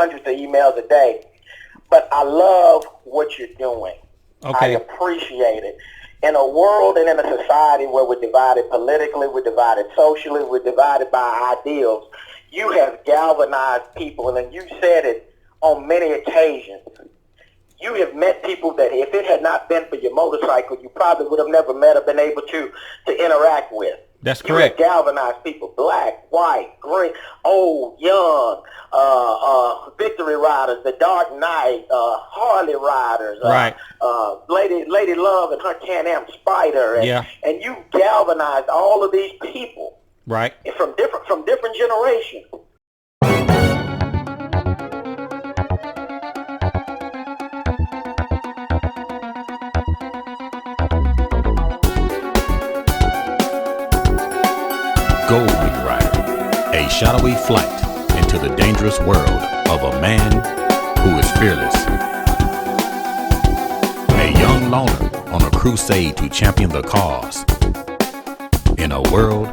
hundreds of emails a day. But I love what you're doing. Okay. I appreciate it. In a world and in a society where we're divided politically, we're divided socially, we're divided by ideals, you have galvanized people, and you said it on many occasions. You have met people that if it had not been for your motorcycle, you probably would have never met or been able to interact with. That's correct. You have galvanized people, black, white, green, old, young, victory riders, the Dark Knight, Harley riders, right. Lady Love and her Can-Am Spider, and you galvanized all of these people, right, from different generations. Goldwing Rider, a shadowy flight into the dangerous world of a man who is fearless. A young loner on a crusade to champion the cause in a world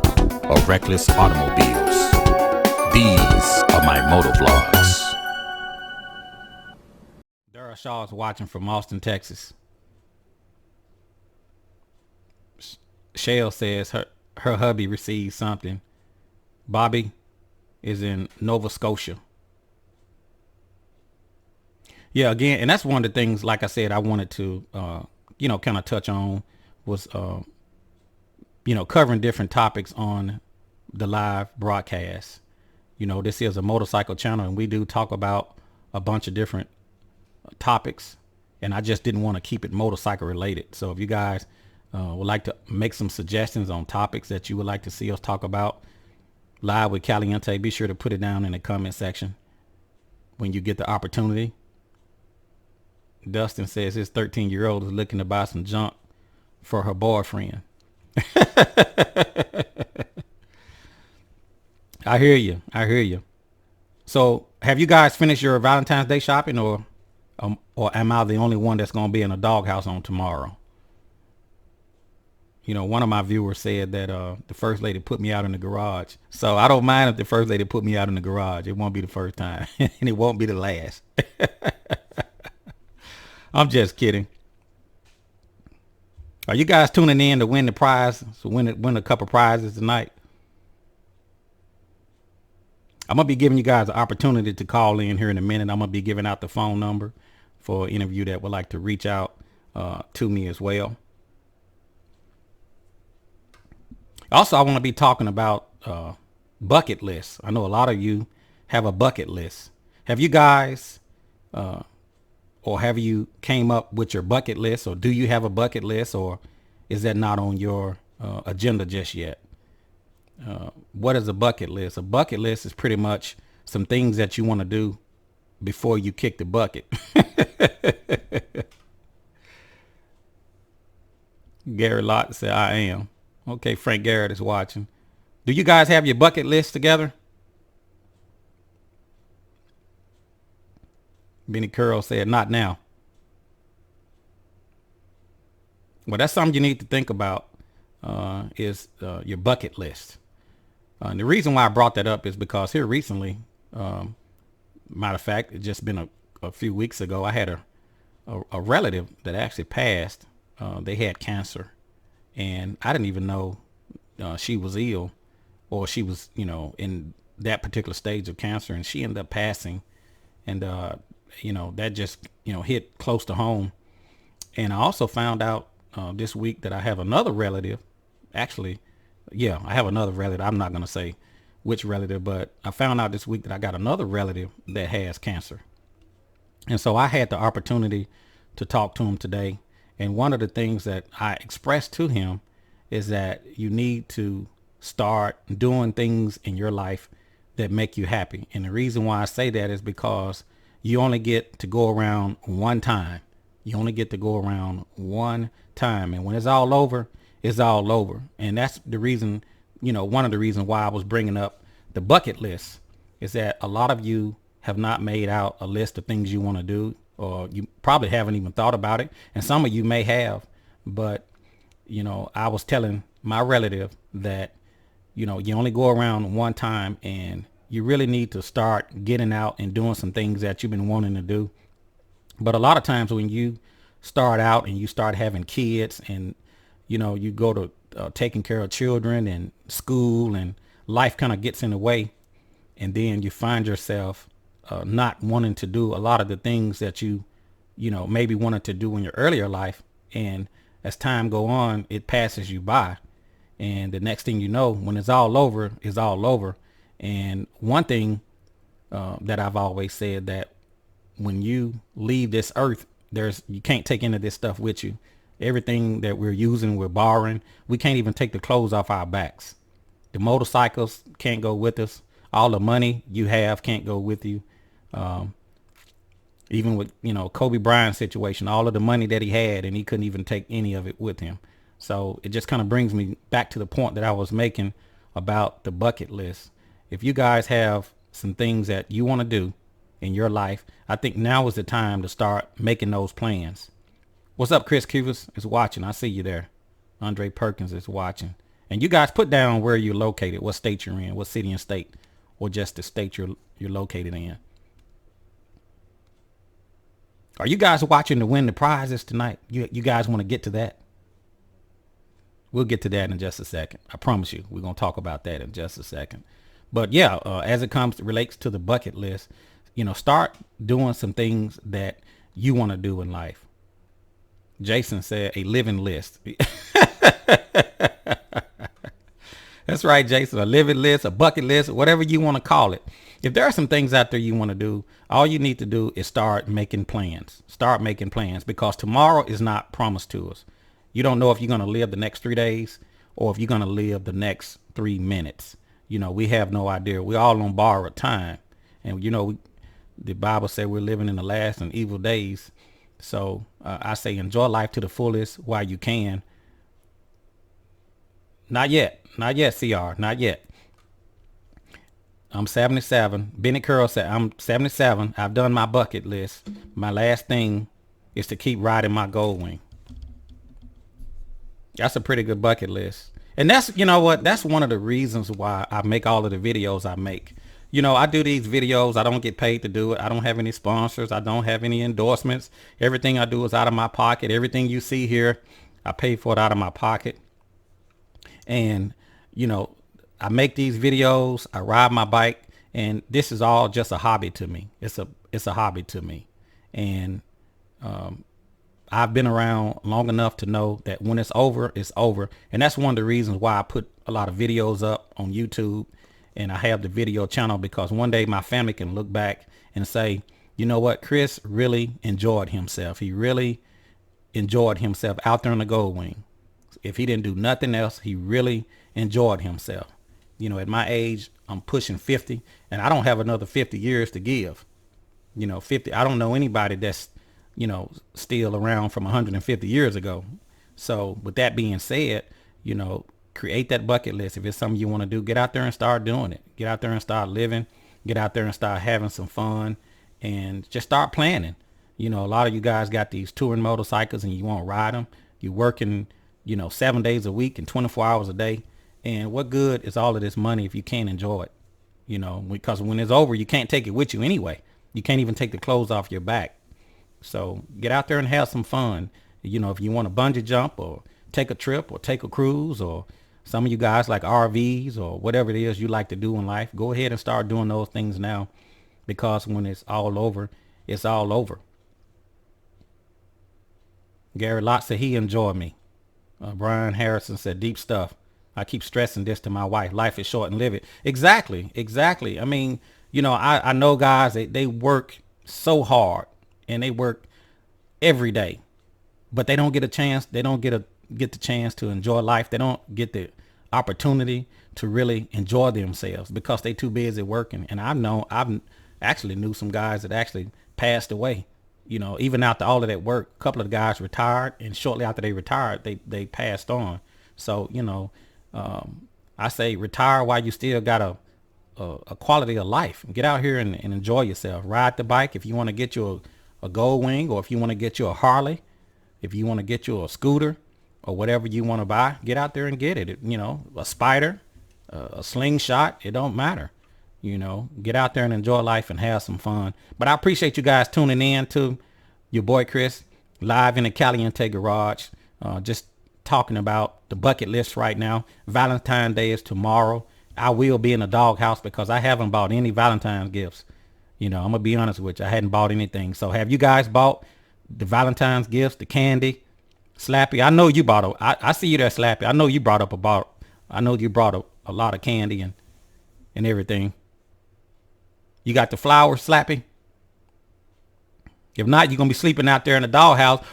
of reckless automobiles. These are my motovlogs. Dara Shaw is watching from Austin, Texas. Shell says her hubby received something. Bobby is in Nova Scotia. Yeah, again, and that's one of the things, like I said, I wanted to, kind of touch on was, covering different topics on the live broadcast. This is a motorcycle channel, and we do talk about a bunch of different topics, and I just didn't want to keep it motorcycle related. So if you guys would like to make some suggestions on topics that you would like to see us talk about live with Caliente, be sure to put it down in the comment section when you get the opportunity. Dustin says his 13-year-old is looking to buy some junk for her boyfriend. I hear you. So have you guys finished your Valentine's Day shopping, or am I the only one that's going to be in a doghouse on tomorrow? One of my viewers said that the first lady put me out in the garage. So I don't mind if the first lady put me out in the garage. It won't be the first time, and it won't be the last. I'm just kidding. Are you guys tuning in to win the prize? So win a couple prizes tonight. I'm going to be giving you guys an opportunity to call in here in a minute. I'm going to be giving out the phone number for any of you that would like to reach out to me as well. Also, I want to be talking about bucket lists. I know a lot of you have a bucket list. Have you guys, or have you came up with your bucket list, or do you have a bucket list, or is that not on your agenda just yet? What is a bucket list? A bucket list is pretty much some things that you want to do before you kick the bucket. Gary Lott said, I am. Okay, Frank Garrett is watching. Do you guys have your bucket list together? Benny Curl said, not now. Well, that's something you need to think about, is your bucket list. And the reason why I brought that up is because here recently, matter of fact, it just been a few weeks ago, I had a relative that actually passed. They had cancer, and I didn't even know she was ill, or she was, in that particular stage of cancer, and she ended up passing. And, that just, hit close to home. And I also found out this week that I have another relative. Actually, I have another relative. I'm not going to say which relative, but I found out this week that I got another relative that has cancer. And so I had the opportunity to talk to him today. And one of the things that I expressed to him is that you need to start doing things in your life that make you happy. And the reason why I say that is because you only get to go around one time. You only get to go around one time. And when it's all over, it's all over. And that's the reason, one of the reasons why I was bringing up the bucket list is that a lot of you have not made out a list of things you want to do, or you probably haven't even thought about it. And some of you may have, but, I was telling my relative that, you only go around one time, and you really need to start getting out and doing some things that you've been wanting to do. But a lot of times when you start out and you start having kids and, you go to taking care of children and school, and life kind of gets in the way. And then you find yourself not wanting to do a lot of the things that you maybe wanted to do in your earlier life. And as time go on, it passes you by. And the next thing you know, when it's all over, it's all over. And one thing that I've always said, that when you leave this earth, you can't take any of this stuff with you. Everything that we're using, we're borrowing. We can't even take the clothes off our backs. The motorcycles can't go with us. All the money you have can't go with you. Even with, Kobe Bryant's situation, all of the money that he had, and he couldn't even take any of it with him. So it just kind of brings me back to the point that I was making about the bucket list. If you guys have some things that you want to do in your life, I think now is the time to start making those plans. What's up, Chris Cuvas is watching. I see you there. Andre Perkins is watching. And you guys put down where you're located, what state you're in, what city and state, or just the state you're located in. Are you guys watching to win the prizes tonight? You guys want to get to that? We'll get to that in just a second. I promise you, we're going to talk about that in just a second. But yeah, as it relates to the bucket list, start doing some things that you want to do in life. Jason said a living list. That's right, Jason. A living list, a bucket list, whatever you want to call it. If there are some things out there you want to do, all you need to do is start making plans. Start making plans, because tomorrow is not promised to us. You don't know if you're going to live the next 3 days or if you're going to live the next 3 minutes. We have no idea. We're all on borrowed time. And, the Bible said we're living in the last and evil days. So I say enjoy life to the fullest while you can. Not yet. Not yet, CR. Not yet. I'm 77. Benny Curl said, I'm 77. I've done my bucket list. My last thing is to keep riding my gold wing. That's a pretty good bucket list. And that's, that's one of the reasons why I make all of the videos I make. I do these videos. I don't get paid to do it. I don't have any sponsors. I don't have any endorsements. Everything I do is out of my pocket. Everything you see here, I pay for it out of my pocket. And, I make these videos. I ride my bike, and this is all just a hobby to me. It's a hobby to me. And, I've been around long enough to know that when it's over, it's over. And that's one of the reasons why I put a lot of videos up on YouTube, and I have the video channel, because one day my family can look back and say, you know what, Chris really enjoyed himself. He really enjoyed himself out there on the gold wing. If he didn't do nothing else, he really enjoyed himself. At my age, I'm pushing 50, and I don't have another 50 years to give. 50, I don't know anybody that's still around from 150 years ago. So with that being said, create that bucket list. If it's something you want to do, get out there and start doing it. Get out there and start living. Get out there and start having some fun, and just start planning. A lot of you guys got these touring motorcycles and you want to ride them. You're working, 7 days a week and 24 hours a day. And what good is all of this money if you can't enjoy it? Because when it's over, you can't take it with you anyway. You can't even take the clothes off your back. So get out there and have some fun. If you want to bungee jump or take a trip or take a cruise, or some of you guys like RVs or whatever it is you like to do in life, go ahead and start doing those things now, because when it's all over, it's all over. Gary Lott said he enjoyed me. Brian Harrison said deep stuff. I keep stressing this to my wife. Life is short and live it. Exactly. I mean, I know guys, they work so hard and they work every day, but they don't get a chance. They don't get the chance to enjoy life. They don't get the opportunity to really enjoy themselves because they too busy working. And I've actually knew some guys that actually passed away, even after all of that work. A couple of the guys retired, and shortly after they retired, they passed on. So, I say retire while you still got a quality of life. Get out here and enjoy yourself. Ride the bike if you want to get you a gold wing, or if you want to get you a Harley, if you want to get you a scooter or whatever you want to buy, get out there and get it. A Spider, a slingshot, it don't matter. You know, get out there and enjoy life and have some fun. But I appreciate you guys tuning in to your boy Chris live in the Caliente garage. Just talking about the bucket list right now. Valentine's Day is tomorrow. I will be in the doghouse because I haven't bought any Valentine's gifts. You know, I'm going to be honest with you. I hadn't bought anything. So have you guys bought the Valentine's gifts, the candy? Slappy, I know you bought I see you there, Slappy. I know you brought a lot of candy and everything. You got the flowers, Slappy? If not, you're going to be sleeping out there in the doghouse.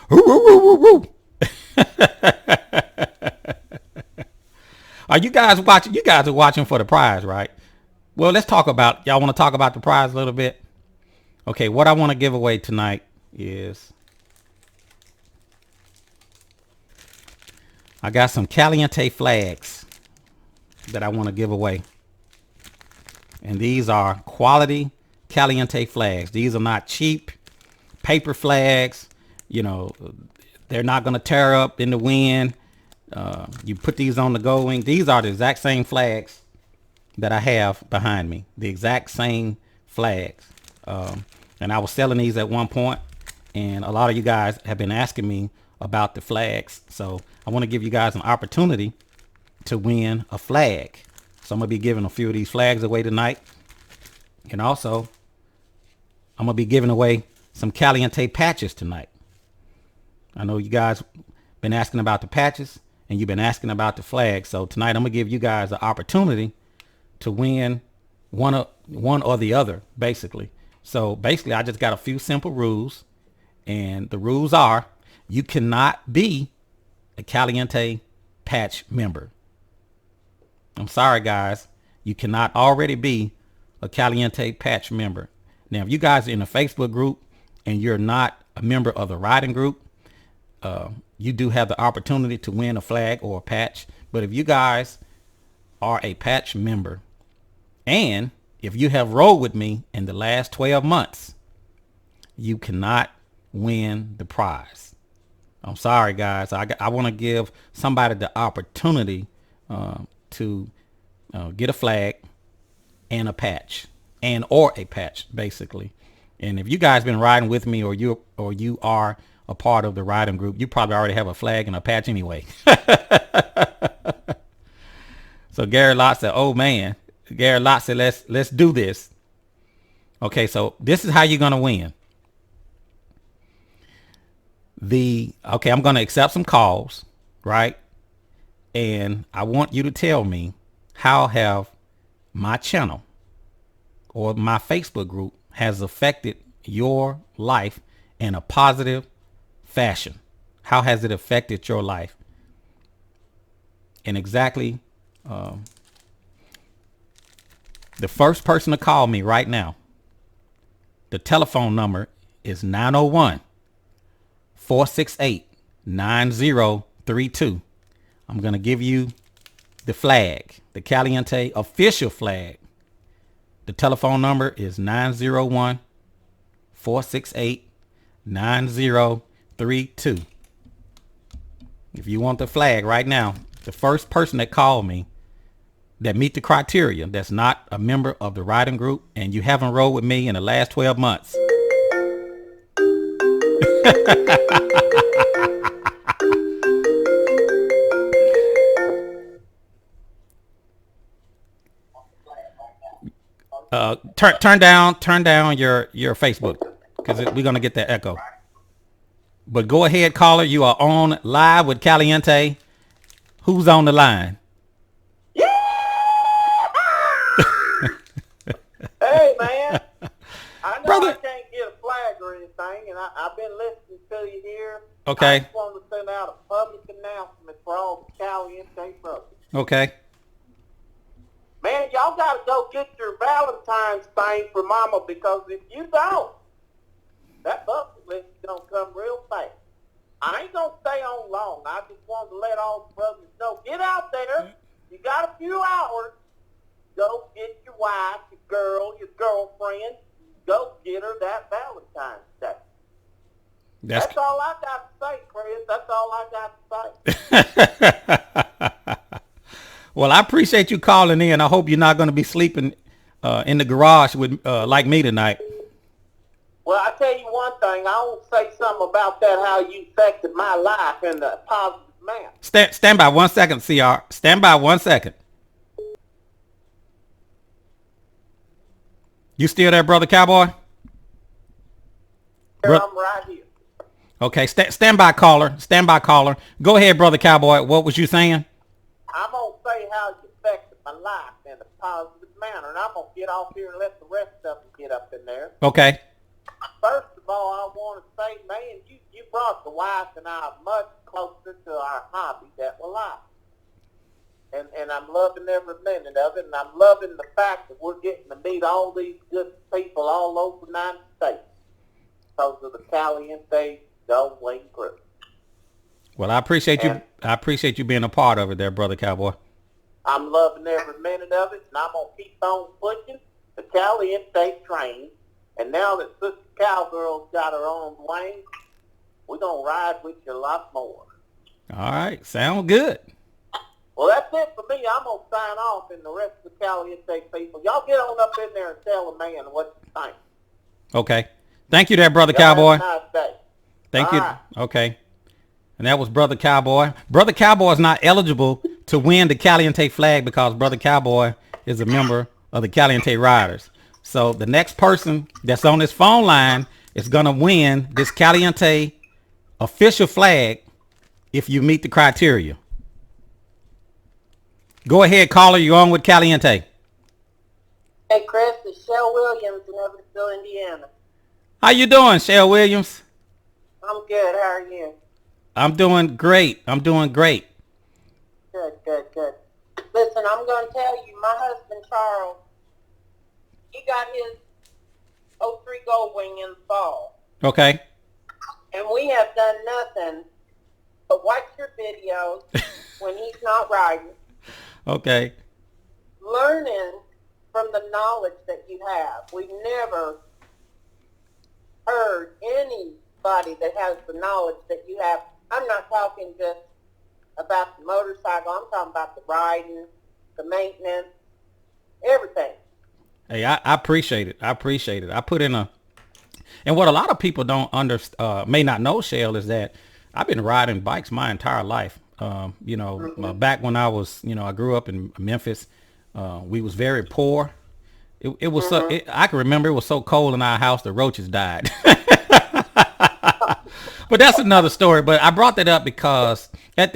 Are you guys watching? You guys are watching for the prize, right? Well, let's talk about, y'all want to talk about the prize a little bit? Okay, what I want to give away tonight is I got some Caliente flags that I want to give away. And these are quality Caliente flags. These are not cheap paper flags. You know, they're not going to tear up in the wind. You put these on the gold wing. These are the exact same flags that I have behind me. The exact same flags. And I was selling these at one point, and a lot of you guys have been asking me about the flags. So I want to give you guys an opportunity to win a flag. So I'm going to be giving a few of these flags away tonight. And also, I'm going to be giving away some Caliente patches tonight. I know you guys been asking about the patches and you've been asking about the flags. So tonight I'm going to give you guys an opportunity to win one or the other, basically. So basically, I just got a few simple rules. And the rules are, you cannot be a Caliente patch member. I'm sorry, guys. You cannot already be a Caliente patch member. Now, if you guys are in a Facebook group and you're not a member of the riding group, you do have the opportunity to win a flag or a patch. But if you guys are a patch member, and if you have rode with me in the last 12 months, you cannot win the prize. I'm sorry, guys. I want to give somebody the opportunity to get a flag and a patch, or a patch, basically. And if you guys been riding with me, or you are a part of the riding group, you probably already have a flag and a patch anyway. So Gary Lott said, "Oh man," Gary Lott said, "Let's do this." Okay, so this is how you're gonna win. I'm gonna accept some calls, right? And I want you to tell me, how have my channel or my Facebook group has affected your life in a positive fashion? How has it affected your life? And exactly, the first person to call me right now, the telephone number is 901-468-9032. I'm going to give you the flag, the Caliente official flag. The telephone number is 901-468-9032. If you want the flag right now, the first person that called me that meet the criteria, that's not a member of the riding group, and you haven't rode with me in the last 12 months. Turn down your Facebook, because we're gonna get that echo. But go ahead, caller. You are on live with Caliente. Who's on the line? Yeah! Hey, man. I know Brother. I can't get a flag or anything, and I've been listening to you here. Okay. I just want to send out a public announcement for all the Caliente brothers. Okay. Man, y'all got to go get your Valentine's thing for Mama, because if you don't, that bucket list is going to come real fast. I ain't going to stay on long. I just wanted to let all the brothers know. Get out there. You got a few hours. Go get your wife, your girl, your girlfriend. Go get her that Valentine's Day. That's all I got to say, Chris. That's all I got to say. Well, I appreciate you calling in. I hope you're not going to be sleeping in the garage with like me tonight. Well, I tell you one thing. I will say something about that, how you affected my life in a positive manner. Stand by 1 second, CR. Stand by 1 second. You still there, Brother Cowboy? I'm right here. Okay, stand by, caller. Stand by, caller. Go ahead, Brother Cowboy. What was you saying? I'm going to say how you affected my life in a positive manner, and I'm going to get off here and let the rest of them get up in there. Okay. First of all, I want to say, man, you brought the wife and I much closer to our hobby that we like. And I'm loving every minute of it, and I'm loving the fact that we're getting to meet all these good people all over the United States because of the Caliente Gold Wing Crew. Well, I appreciate you. I appreciate you being a part of it there, Brother Cowboy. I'm loving every minute of it, and I'm going to keep on pushing the Caliente train. And now that Sister Cowgirl's got her own wing, we're going to ride with you a lot more. All right. Sound good. Well, that's it for me. I'm going to sign off, and the rest of the Caliente people, y'all get on up in there and tell a man what you think. Okay. Thank you there, Brother Y'all Cowboy. have a nice day. Thank All you. right. Okay. And that was Brother Cowboy. Brother Cowboy is not eligible to win the Caliente flag because Brother Cowboy is a member of the Caliente Riders. So the next person that's on this phone line is going to win this Caliente official flag if you meet the criteria. Go ahead, caller. You're on with Caliente. Hey, Chris, it's Shell Williams in Evansville, Indiana. How you doing, Shell Williams? I'm good. How are you? I'm doing great. I'm doing great. Good, good, good. Listen, I'm going to tell you, my husband, Charles, he got his 03 Gold Wing in the fall. Okay. And we have done nothing but watch your videos when he's not riding. Okay. Learning from the knowledge that you have. We've never heard anybody that has the knowledge that you have. I'm not talking just about the motorcycle. I'm talking about the riding, the maintenance, everything. Hey, I appreciate it. I appreciate it. I put in and what a lot of people don't may not know, Shell, is that I've been riding bikes my entire life. Back when I was, I grew up in Memphis. We was very poor. It was I can remember it was so cold in our house the roaches died. But that's another story. But I brought that up because back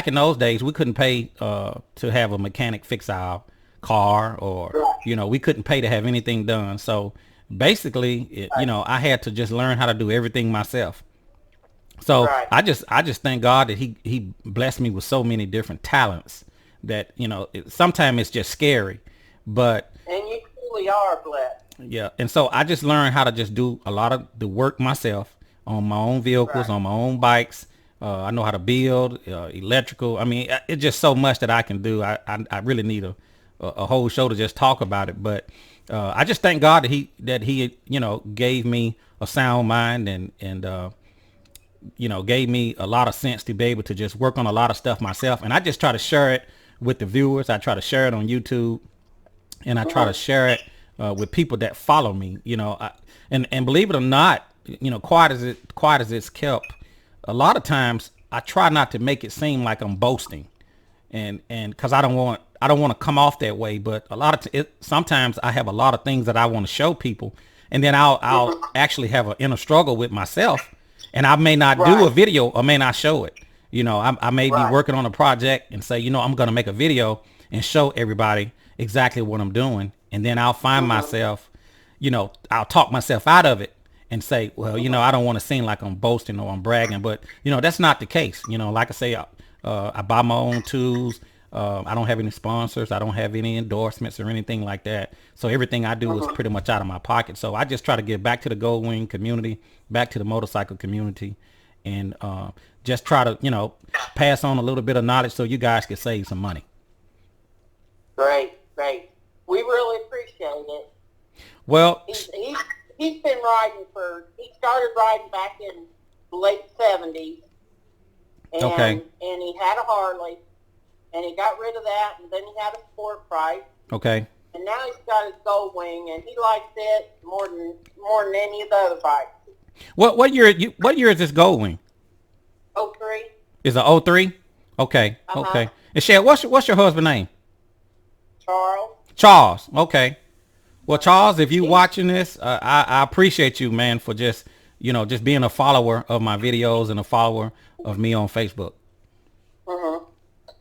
in those days we couldn't pay to have a mechanic fix our car, or we couldn't pay to have anything done. So basically, I had to just learn how to do everything myself. So I just thank God that he blessed me with so many different talents that sometimes it's just scary, but and you truly are blessed. Yeah, and so I just learned how to just do a lot of the work myself on my own vehicles, on my own bikes. I know how to build electrical. I mean, it's just so much that I can do. I really need a whole show to just talk about it, but I just thank God that he gave me a sound mind and gave me a lot of sense to be able to just work on a lot of stuff myself. And I just try to share it with the viewers. I try to share it on YouTube, and I try to share it with people that follow me. And believe it or not, quiet as it's kept, a lot of times I try not to make it seem like I'm boasting, and because I don't want to come off that way. But sometimes I have a lot of things that I want to show people, and then I'll actually have an inner struggle with myself. And I may not do a video or may not show it. I may be working on a project and say, I'm going to make a video and show everybody exactly what I'm doing. And then I'll find myself, I'll talk myself out of it and say, well, I don't want to seem like I'm boasting or I'm bragging. But, that's not the case. Like I say, I buy my own tools. I don't have any sponsors. I don't have any endorsements or anything like that. So everything I do is pretty much out of my pocket. So I just try to give back to the Gold Wing community, back to the motorcycle community, and just try to, pass on a little bit of knowledge so you guys can save some money. Great. We really appreciate it. Well, he's been riding he started riding back in the late 70s. And he had a Harley. And he got rid of that, and then he had a sport bike. Okay. and now he's got his Gold Wing, and he likes it more than any of the other bikes. What year is this Gold Wing? 03. Is it 03? Okay. Okay. And Shell, what's your husband's name? Charles. Charles. Okay. Well, Charles, if you watching this, I appreciate you, man, for just being a follower of my videos and a follower of me on Facebook. Mm-hmm.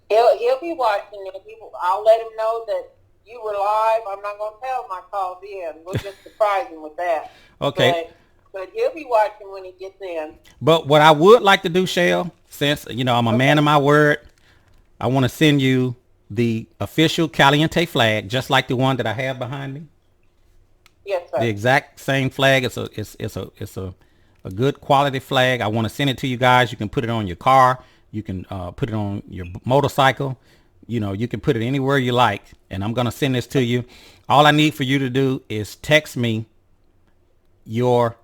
He'll be watching it. I'll let him know that you were live. I'm not going to tell him I called in. We'll just surprise him with that. Okay. But he'll be watching when he gets in. But what I would like to do, Shell, since I'm a man of my word, I want to send you the official Caliente flag, just like the one that I have behind me. Yes, sir. The exact same flag. It's a good quality flag. I want to send it to you guys. You can put it on your car. You can put it on your motorcycle. You can put it anywhere you like. And I'm going to send this to you. All I need for you to do is text me your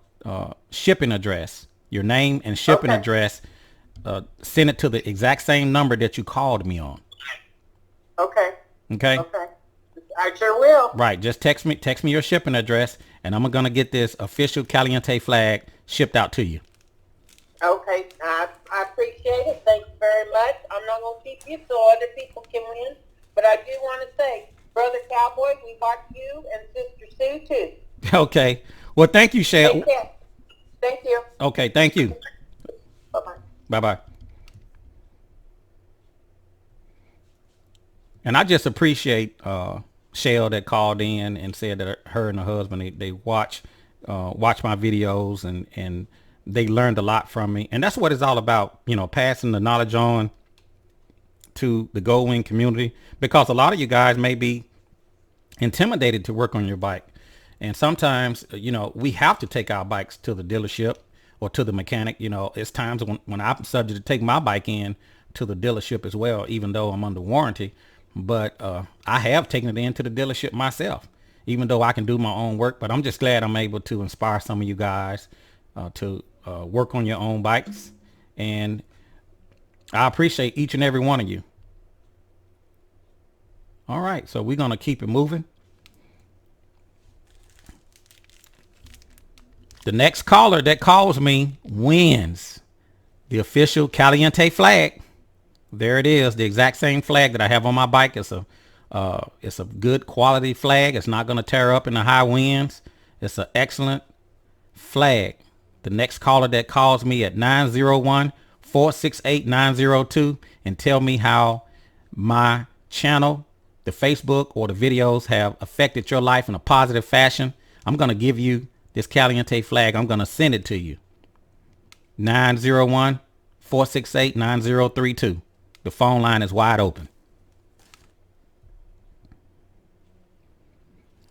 shipping address, your name and shipping address. Send it to the exact same number that you called me on. Okay. Okay. Okay. I sure will. Right. Just text me your shipping address, and I'm going to get this official Caliente flag shipped out to you. Okay. I appreciate it. Thank you very much. I'm not going to keep you so other people can win. But I do want to say, Brother Cowboy, we watch you and Sister Sue, too. Okay. Well, thank you, Shell. Take care. Thank you. Okay. Thank you. Bye-bye. Bye-bye. And I just appreciate Shell that called in and said that her and her husband, they watch my videos and they learned a lot from me. And that's what it's all about, passing the knowledge on to the Gold Wing community, because a lot of you guys may be intimidated to work on your bike. And sometimes, we have to take our bikes to the dealership or to the mechanic. It's times when I'm subject to take my bike in to the dealership as well, even though I'm under warranty. But I have taken it into the dealership myself, even though I can do my own work. But I'm just glad I'm able to inspire some of you guys to work on your own bikes. And I appreciate each and every one of you. All right, so we're going to keep it moving. The next caller that calls me wins the official Caliente flag. There it is, the exact same flag that I have on my bike. It's a good quality flag. It's not going to tear up in the high winds. It's an excellent flag. The next caller that calls me at 901-468-902 and tell me how my channel, the Facebook or the videos have affected your life in a positive fashion, I'm going to give you this Caliente flag. I'm going to send it to you. 901-468-9032. The phone line is wide open.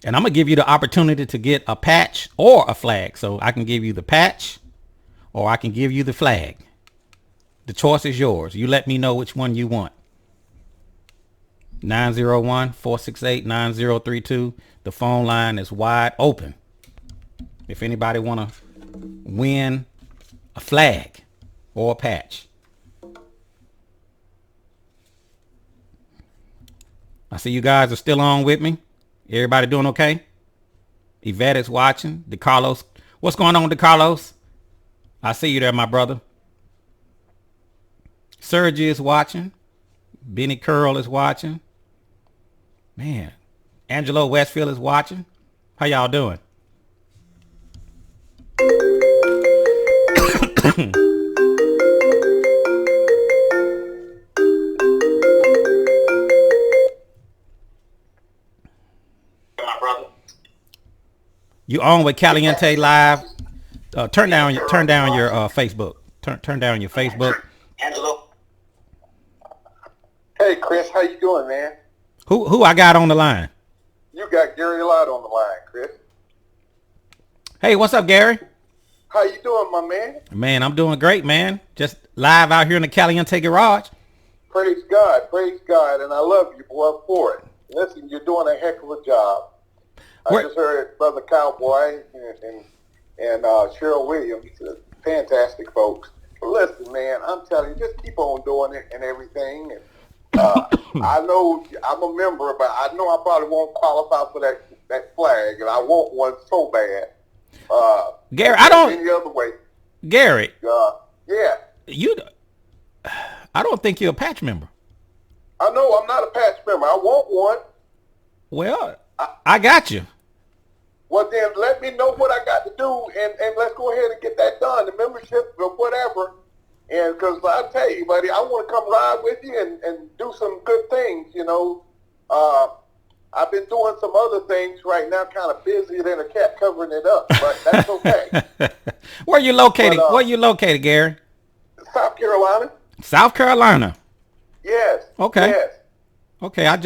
And I'm going to give you the opportunity to get a patch or a flag. So I can give you the patch or I can give you the flag. The choice is yours. You let me know which one you want. 901-468-9032. The phone line is wide open. If anybody want to win a flag or a patch. I see you guys are still on with me. Everybody doing okay? Yvette is watching. DeCarlos. What's going on, DeCarlos? I see you there, my brother. Sergi is watching. Benny Curl is watching. Man. Angelo Westfield is watching. How y'all doing? You on with Caliente Live? Turn down your Facebook. Turn down your Facebook. Angelo. Hey Chris, how you doing, man? Who I got on the line? You got Gary Lott on the line, Chris. Hey, what's up, Gary? How you doing, my man? Man, I'm doing great, man. Just live out here in the Caliente garage. Praise God, and I love you, boy, for it. Listen, you're doing a heck of a job. I just heard Brother Cowboy and Cheryl Williams, fantastic folks. But listen, man, I'm telling you, just keep on doing it and everything. I know I'm a member, but I know I probably won't qualify for that flag, and I want one so bad. Gary, I don't. Any other way. Gary. Yeah. I don't think you're a patch member. I know I'm not a patch member. I want one. Well, I got you. Well, then let me know what I got to do, and let's go ahead and get that done. The membership or whatever. And because I tell you, buddy, I want to come ride with you and do some good things, you know. I've been doing some other things right now, kind of busy than a cat covering it up, but that's okay. Where you located? Where you located, Gary? South Carolina. South Carolina. Yes. Okay. Yes. Okay, I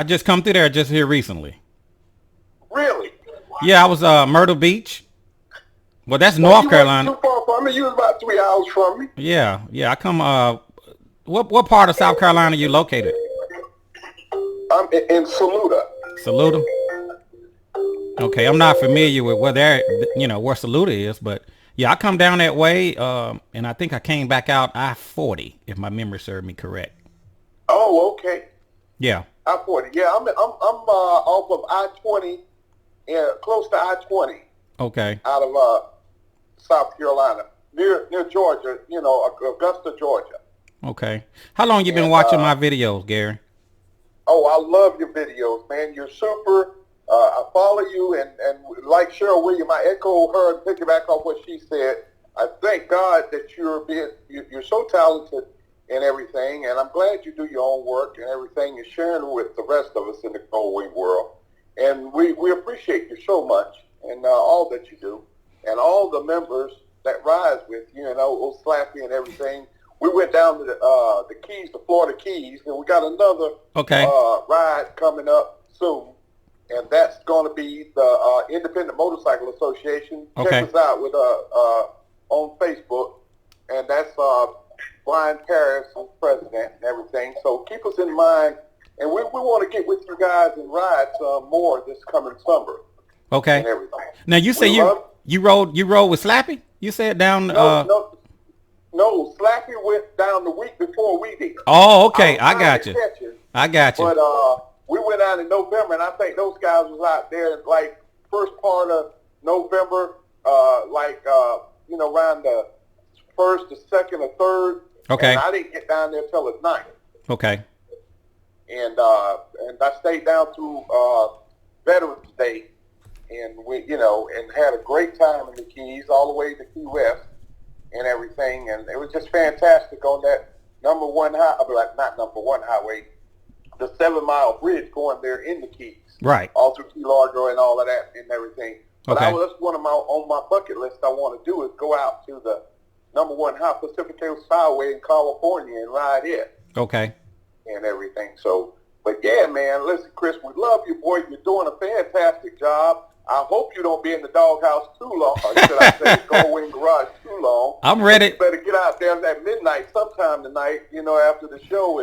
just come through there just here recently. Really? Yeah, I was Myrtle Beach. Well, that's North Carolina. You weren't too far from me. You was about 3 hours from me. Yeah. I come. What part of South Carolina you located? I'm in Saluda. Saluda. Okay, I'm not familiar with where Saluda is, but yeah, I come down that way, and I think I came back out I-40, if my memory served me correct. Oh, okay. Yeah. I-40. Yeah, I'm off of I-20, close to I-20. Okay. Out of South Carolina, near Georgia, Augusta, Georgia. Okay. How long you been watching my videos, Gary? Oh, I love your videos, man. You're super. I follow you, and like Cheryl Williams, I echo her and piggyback off what she said. I thank God that you're so talented and everything, and I'm glad you do your own work and everything you're sharing with the rest of us in the growing world. And we appreciate you so much and all that you do, and all the members that rise with you, old Slappy and everything. We went down to the Keys, the Florida Keys, and we got another ride coming up soon, and that's going to be the Independent Motorcycle Association. Okay. Check us out with on Facebook, and that's Brian Paris, who's president and everything. So keep us in mind, and we want to get with you guys and ride some more this coming summer. Okay. And everything. Now you say you rode with Slappy? You said down. No, Slappy went down the week before we did. Oh, okay. I got you. But we went out in November, and I think those guys was out there like first part of November, around the 1st, the 2nd, or 3rd. Okay. And I didn't get down there till the 9th. Okay. And I stayed down through Veterans Day, and and had a great time in the Keys, all the way to Key West and everything, and it was just fantastic on that not number one highway, the 7-mile bridge going there in the Keys. Right. All through Key Largo and all of that and everything. But Okay. that's one of on my bucket list I want to do is go out to the number one high Pacific Coast Highway in California and ride it. Okay. And everything. So, but yeah, man, listen, Chris, we love you, boy. You're doing a fantastic job. I hope you don't be in the doghouse too long. Or should I say, go in garage too long. I'm ready. You better get out there at midnight sometime tonight, after the show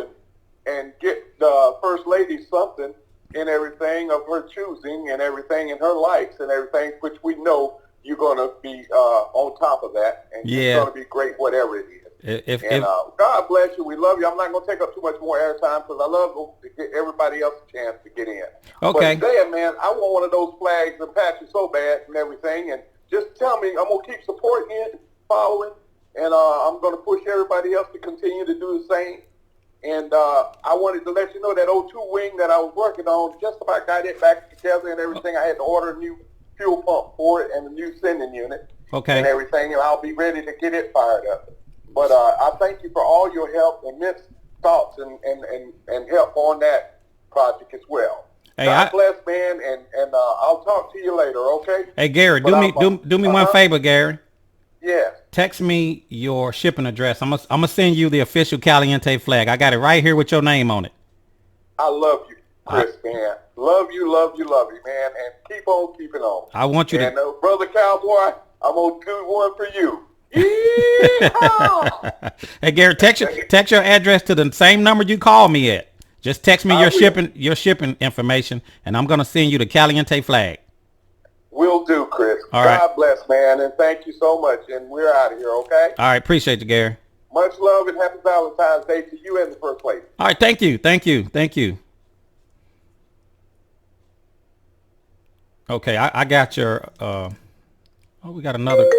and get the First Lady something and everything of her choosing and everything and her likes and everything, which we know you're going to be on top of that. And Yeah. it's going to be great, whatever it is. If God bless you. We love you. I'm not going to take up too much more airtime because I love to get everybody else a chance to get in. Okay. But there, man, I want one of those flags and patches so bad and everything. And just tell me, I'm going to keep supporting you, following, and I'm going to push everybody else to continue to do the same. And I wanted to let you know that O2 wing that I was working on, just about got it back together and everything. I had to order a new fuel pump for it and a new sending unit and everything, and I'll be ready to get it fired up. But I thank you for all your help, immense thoughts, and help on that project as well. Hey, God bless, man, and I'll talk to you later, okay? Hey, Gary, do me one favor, Gary. Yes. Text me your shipping address. I'm gonna send you the official Caliente flag. I got it right here with your name on it. I love you, Chris, man. Love you, man, and keep on keeping on. I want you and, to. Brother Cowboy, I'm gonna do one for you. Hey, Gary, text your address to the same number you call me at. Just text me your shipping information, and I'm gonna send you the Caliente flag. Will do, Chris. All right. God bless, man, and thank you so much. And we're out of here, okay? All right, appreciate you, Gary. Much love and happy Valentine's Day to you and the First Lady. All right, thank you. Okay, I got your, we got another.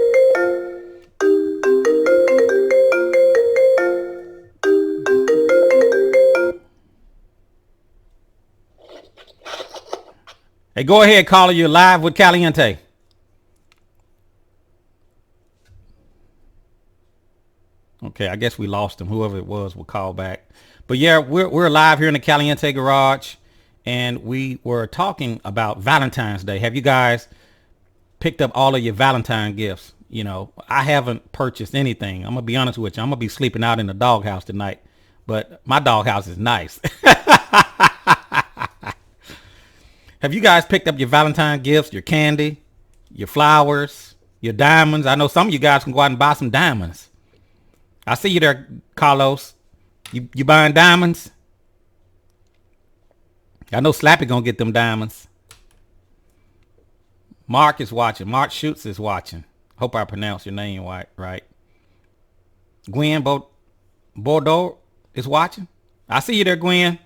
Hey, go ahead, caller. You're live with Caliente. Okay, I guess we lost him. Whoever it was will call back. But yeah, we're live here in the Caliente garage, and we were talking about Valentine's Day. Have you guys picked up all of your Valentine gifts? You know, I haven't purchased anything. I'm gonna be honest with you. I'm gonna be sleeping out in the doghouse tonight, but my doghouse is nice. Have you guys picked up your Valentine gifts, your candy, your flowers, your diamonds? I know some of you guys can go out and buy some diamonds. I see you there, Carlos. You buying diamonds? I know Slappy gonna get them diamonds. Mark is watching. Mark Schutz is watching. Hope I pronounced your name right. Gwen Bordeaux is watching. I see you there, Gwen.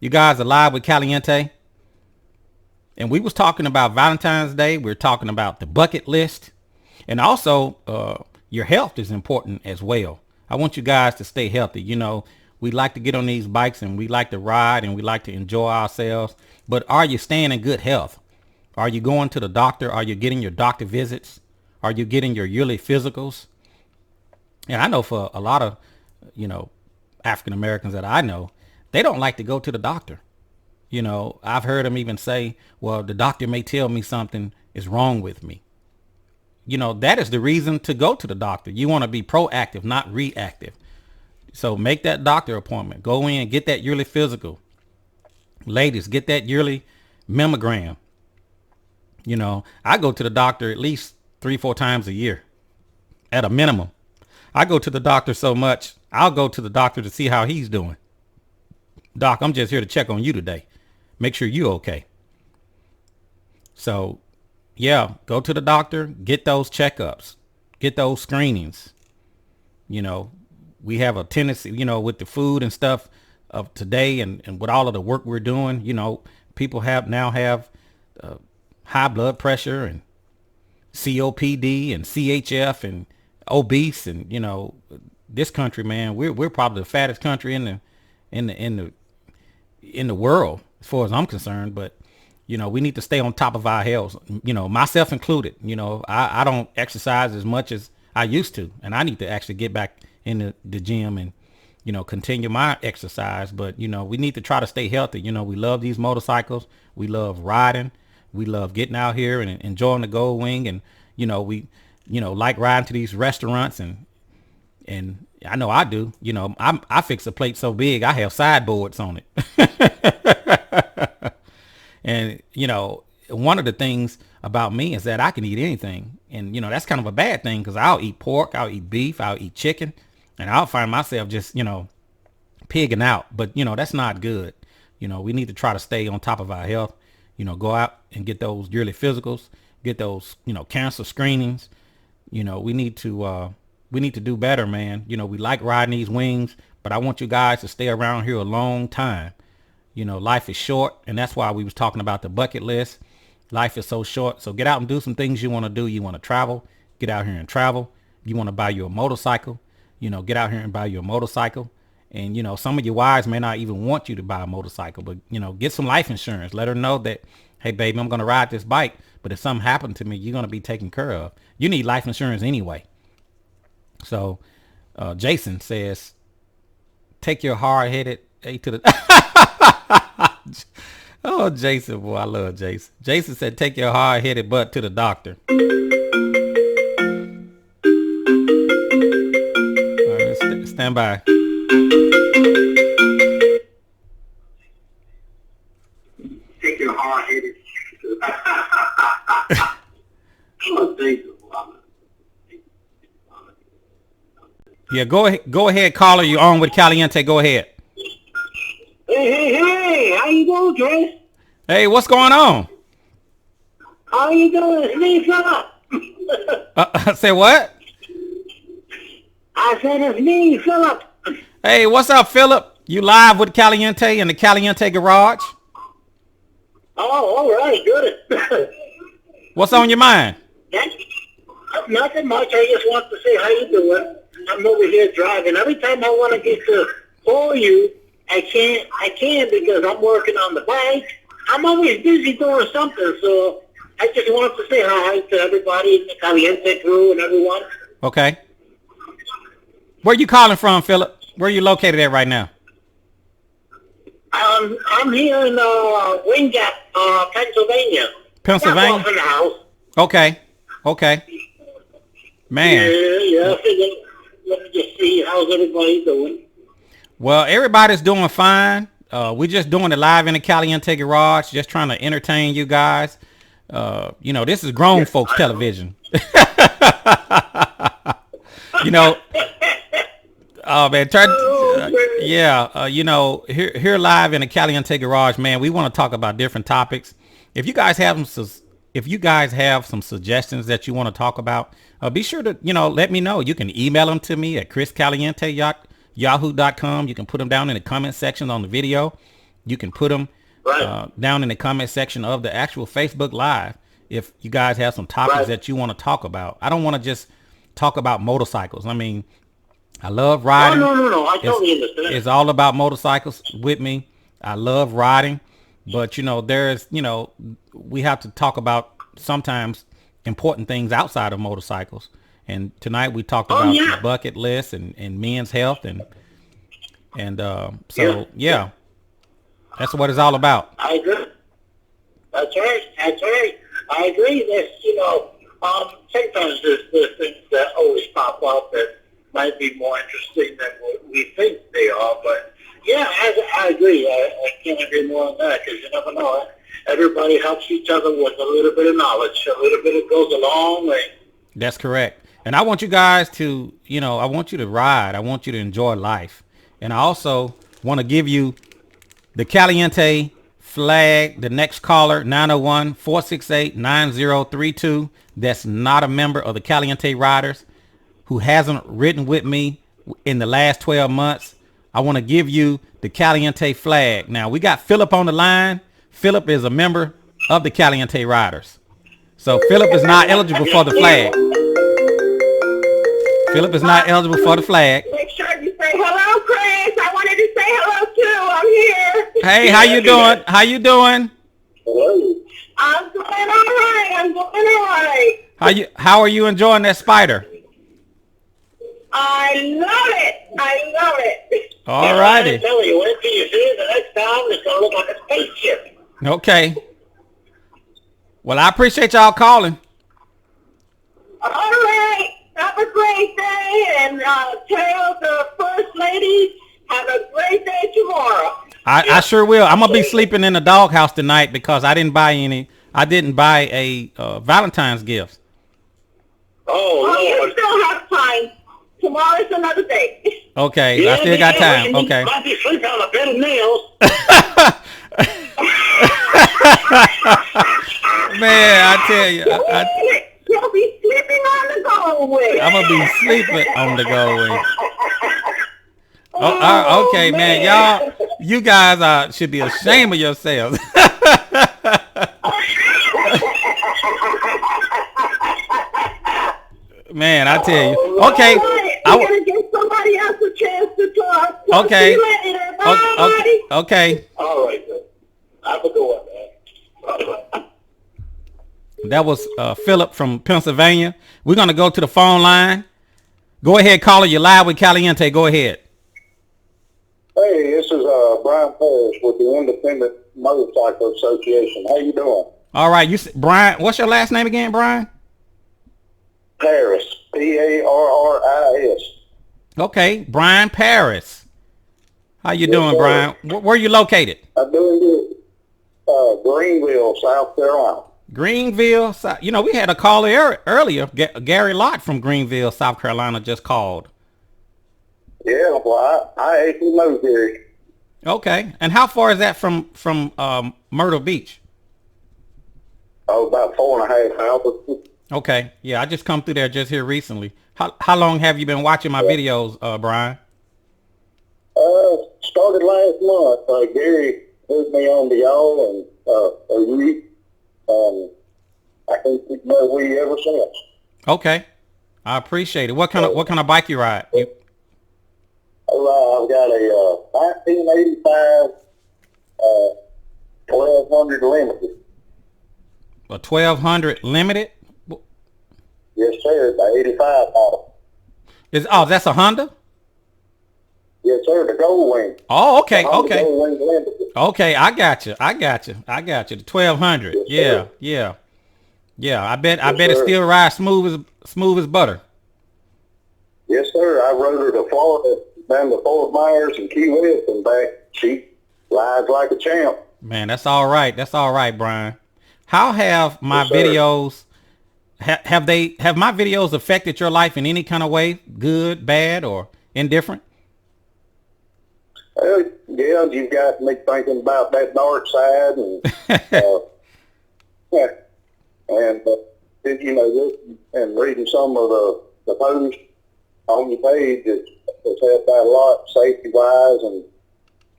You guys are live with Caliente. And we was talking about Valentine's Day. We're talking about the bucket list. And also, your health is important as well. I want you guys to stay healthy. You know, we like to get on these bikes and we like to ride and we like to enjoy ourselves. But are you staying in good health? Are you going to the doctor? Are you getting your doctor visits? Are you getting your yearly physicals? And I know for a lot of, you know, African Americans that I know, they don't like to go to the doctor. You know, I've heard them even say, well, the doctor may tell me something is wrong with me. You know, that is the reason to go to the doctor. You want to be proactive, not reactive. So make that doctor appointment. Go in, get that yearly physical. Ladies, get that yearly mammogram. You know, I go to the doctor at least 3-4 times a year at a minimum. I go to the doctor so much, I'll go to the doctor to see how he's doing. Doc, I'm just here to check on you today. Make sure you're okay. So, yeah, go to the doctor, get those checkups, get those screenings. You know, we have a tendency, you know, with the food and stuff of today and with all of the work we're doing, you know, people now have high blood pressure and COPD and CHF and obese. And, you know, this country, man, we're probably the fattest country in the world as far as I'm concerned. But you know, we need to stay on top of our health, you know, myself included. You know, I don't exercise as much as I used to, and I need to actually get back in the gym and, you know, continue my exercise. But, you know, we need to try to stay healthy. You know, we love these motorcycles. We love riding. We love getting out here and enjoying the Gold Wing. And, you know, we, you know, like riding to these restaurants and I know I do. You know, I fix a plate so big, I have sideboards on it. And, you know, one of the things about me is that I can eat anything. And, you know, that's kind of a bad thing because I'll eat pork, I'll eat beef, I'll eat chicken, and I'll find myself just, you know, pigging out. But, you know, that's not good. You know, we need to try to stay on top of our health, you know, go out and get those yearly physicals, get those, you know, cancer screenings. You know, we need to do better, man. You know, we like riding these wings, but I want you guys to stay around here a long time. You know, life is short, and that's why we was talking about the bucket list. Life is so short, so get out and do some things you want to do. You want to travel, get out here and travel. You want to buy you a motorcycle, you know, get out here and buy you a motorcycle. And, you know, some of your wives may not even want you to buy a motorcycle, but, you know, get some life insurance. Let her know that, hey, baby, I'm going to ride this bike, but if something happened to me, you're going to be taken care of. You need life insurance anyway. So Jason says, take your hard-headed A to the... Oh, Jason, boy, I love Jason. Jason said, take your hard-headed butt to the doctor. All right, stand by. Take your hard-headed. Oh, Jason. Yeah, go ahead, caller. You're on with Caliente. Go ahead. Hey, how you doing, Trace? Hey, what's going on? How you doing? Sneeze up. Say what? I said it's me, Philip. Hey, what's up, Philip? You live with Caliente in the Caliente garage? Oh, all right, good. What's on your mind? Nothing much. I just want to say how you doing. I'm over here driving. Every time I want to get to call you, I can't because I'm working on the bike. I'm always busy doing something, so I just wanted to say hi to everybody in the Caliente crew and everyone. Okay. Where you calling from, Philip? Where you located at right now? I'm here in Wing Gap, Pennsylvania. Pennsylvania? Not far from the house. Okay. Okay. Man. Yeah. Let me just see how's everybody doing. Well, everybody's doing fine. We're just doing it live in the Caliente garage, just trying to entertain you guys. This is grown folks television. Oh man, here live in the Caliente garage, man, we want to talk about different topics. If you guys have some suggestions that you want to talk about, be sure to, let me know. You can email them to me at chriscaliente@yahoo.com. You can put them down in the comment section on the video. You can put them down in the comment section of the actual Facebook Live if you guys have some topics that you want to talk about. I don't want to just talk about motorcycles. I mean, I love riding. No. I totally understand. It's all about motorcycles with me. I love riding. But, we have to talk about sometimes important things outside of motorcycles. And tonight we talked about the bucket list and men's health. Yeah, that's what it's all about. I agree. That's right. I agree. Sometimes there's things that always pop up that might be more interesting than what we think they are. But, yeah, I agree. I can't agree more on that because you never know. Everybody helps each other with a little bit of knowledge. A little bit, it goes a long way. That's correct. And I want you guys to, I want you to ride. I want you to enjoy life. And I also want to give you the Caliente flag, the next caller, 901-468-9032. That's not a member of the Caliente Riders who hasn't ridden with me in the last 12 months. I want to give you the Caliente flag. Now, we got Philip on the line. Philip is a member of the Caliente Riders. So Philip is not eligible for the flag. Philip is not eligible for the flag. Make sure you say hello, Chris. I wanted to say hello too. I'm here. Hey, how you doing? How you doing? Hello. I'm doing all right. How are you enjoying that spider? I love it. All righty. I tell you, wait till you see it the next time. It's going to look like a spaceship. Okay. Well, I appreciate y'all calling. All right. Have a great day, and tell the First Lady have a great day tomorrow. I sure will. I'm gonna be sleeping in the doghouse tonight because I didn't buy a Valentine's gift. Oh, you still have time. Tomorrow's another day. Okay, I still got time. Okay. Might be sleeping on a bed of nails. Man, I tell you, You'll be sleeping on the go-away. I'm gonna be sleeping on the go-away. Okay, man, y'all, you guys should be ashamed of yourselves. Man, I tell you. Okay. I'm gonna give somebody else a chance to talk. Okay. Bye. Okay. All right, then. Have a good one, man. That was Philip from Pennsylvania. We're gonna go to the phone line. Go ahead, caller. You're live with Caliente. Go ahead. Hey, this is Brian Parrish with the Independent Motorcycle Association. How you doing? All right, Brian. What's your last name again, Brian? Paris, Parris. Okay, Brian Paris. How you doing, Brian? Where are you located? I'm doing good. Greenville, South Carolina. Greenville. We had a caller earlier. Gary Lott from Greenville, South Carolina, just called. Yeah, well, I actually know Gary. Okay, and how far is that from Myrtle Beach? Oh, about 4.5 hours. Okay. Yeah, I just come through there just here recently. How long have you been watching my videos, Brian? Started last month. Gary put me on to y'all and you, I think we've been we ever since. Okay. I appreciate it. What kind of bike you ride? I've got a 1985 1200 Limited. A 1200 limited? Yes, sir. The 85 model. That's a Honda? Yes, sir. The Gold Wing. Oh, okay, The Honda okay. Gold Wing Limited. Okay, I got you. The 1200. Yes, Yeah. I bet Yes, it sir. still rides smooth as butter. Yes, sir. I rode her to Florida, down to Fort Myers and Key West and back. She rides like a champ. Man, that's all right. That's all right, Brian. How have my Yes, sir. videos have my videos affected your life in any kind of way, good, bad, or indifferent? Yeah, you've got me thinking about that dark side and yeah, and you know, and reading some of the posts on your page, it's helped out a lot safety wise, and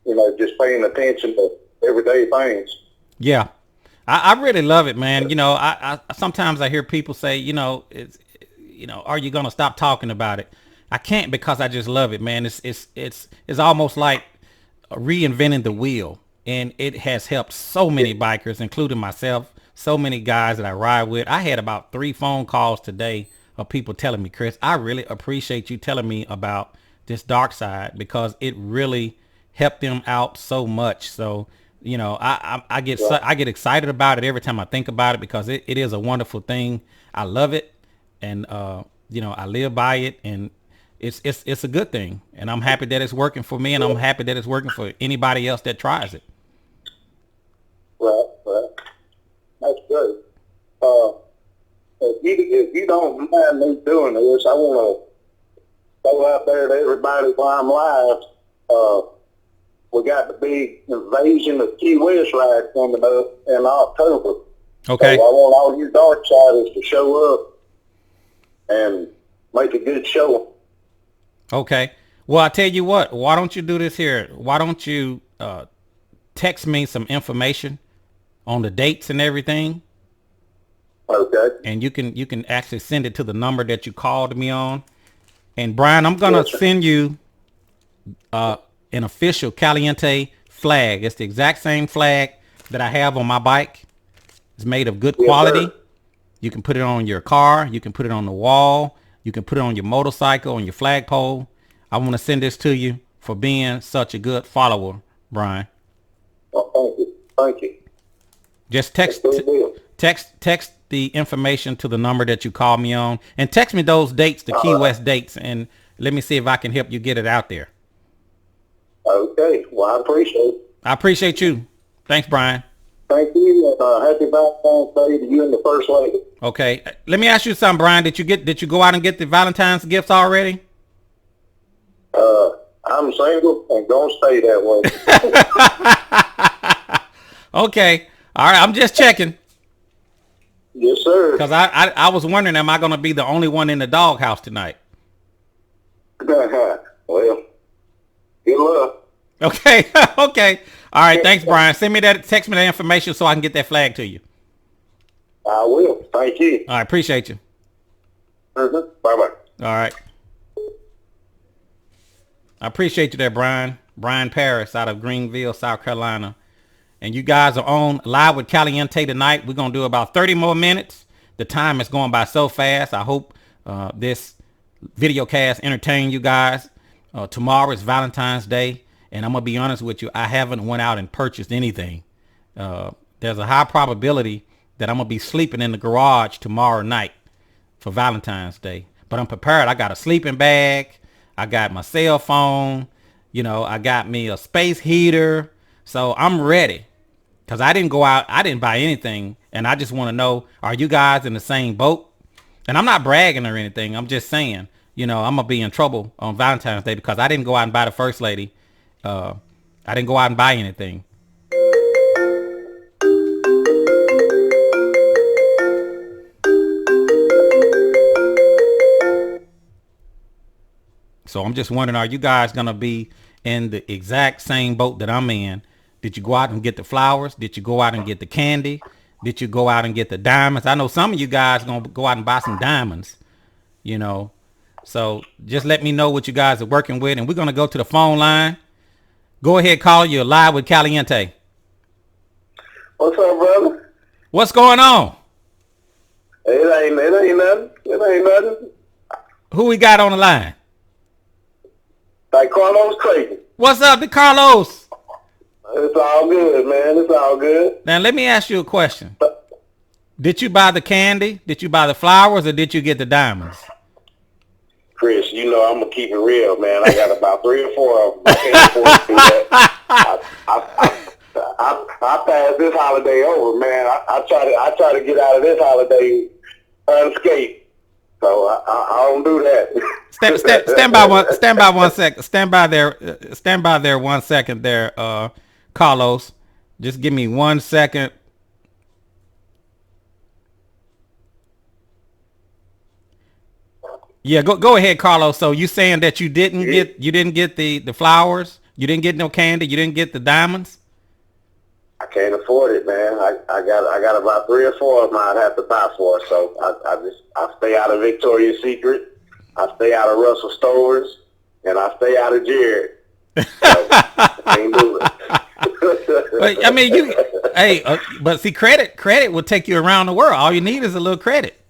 you know, just paying attention to everyday things. Yeah, I really love it, man. You know, I sometimes I hear people say, are you gonna stop talking about it? I can't, because I just love it, man. It's almost like reinventing the wheel, and it has helped so many bikers, including myself, so many guys that I ride with. I had about 3 phone calls today of people telling me, Chris, I really appreciate you telling me about this dark side, because it really helped them out so much. So, you know, I get excited about it every time I think about it, because it is a wonderful thing. I love it, and I live by it, and it's a good thing, and I'm happy that it's working for me, and I'm happy that it's working for anybody else that tries it. Right. That's good. If you don't mind me doing this, I want to throw out there to everybody while I'm live. We got the big Invasion of Key West ride coming up in October. Okay. So I want all you dark siders to show up and make a good show. Okay. Well, I tell you what, why don't you do this here? Why don't you text me some information on the dates and everything? Okay. And you can actually send it to the number that you called me on. And Brian, I'm gonna send you an official Caliente flag. It's the exact same flag that I have on my bike. It's made of good quality. Sir. You can put it on your car. You can put it on the wall. You can put it on your motorcycle, on your flagpole. I want to send this to you for being such a good follower, Brian. Oh, thank you. Just text the information to the number that you called me on, and text me those dates, the Key West dates, and let me see if I can help you get it out there. Okay. Well, I appreciate it. I appreciate you. Thanks, Brian. Thank you, and happy Valentine's Day to you and the First Lady. Okay. Let me ask you something, Brian. Did you go out and get the Valentine's gifts already? I'm single and gonna stay that way. Okay. All right. I'm just checking. Yes, sir. Because I was wondering, am I going to be the only one in the doghouse tonight? Well, good luck. Okay. Okay. All right. Thanks, Brian. Text me that information so I can get that flag to you. I will. Thank you. All right. Appreciate you. Mm-hmm. Bye-bye. All right. I appreciate you there, Brian. Brian Paris out of Greenville, South Carolina. And you guys are on Live with Caliente tonight. We're going to do about 30 more minutes. The time is going by so fast. I hope this video cast entertained you guys. Tomorrow is Valentine's Day. And I'm going to be honest with you. I haven't went out and purchased anything. There's a high probability that I'm going to be sleeping in the garage tomorrow night for Valentine's Day. But I'm prepared. I got a sleeping bag. I got my cell phone. I got me a space heater. So I'm ready, because I didn't go out. I didn't buy anything. And I just want to know, are you guys in the same boat? And I'm not bragging or anything. I'm just saying, I'm going to be in trouble on Valentine's Day because I didn't go out and buy the First Lady. I didn't go out and buy anything. So I'm just wondering, are you guys going to be in the exact same boat that I'm in? Did you go out and get the flowers? Did you go out and get the candy? Did you go out and get the diamonds? I know some of you guys are going to go out and buy some diamonds, you know. So just let me know what you guys are working with. And we're going to go to the phone line. Go ahead, call. You're live with Caliente. What's up, brother? What's going on? It ain't nothing. It ain't nothing. Who we got on the line? Like Carlos Clayton. What's up, Carlos? It's all good, man. It's all good. Now, let me ask you a question. Did you buy the candy? Did you buy the flowers? Or did you get the diamonds? Chris, you know I'm going to keep it real, man. I got about 3 or 4 of them. I can't afford to do that. I passed this holiday over, man. I try to get out of this holiday unscathed. So I don't do that. Stand by 1 second. Stand by there 1 second there, Carlos. Just give me 1 second. Yeah, go ahead, Carlos. So you saying that you didn't get the flowers, you didn't get no candy, you didn't get the diamonds? I can't afford it, man. I got about 3 or 4 of them I'd have to buy for. So I stay out of Victoria's Secret, I stay out of Russell Stover's, and I stay out of Jared. So, I can't do it. But I mean, but see, credit will take you around the world. All you need is a little credit.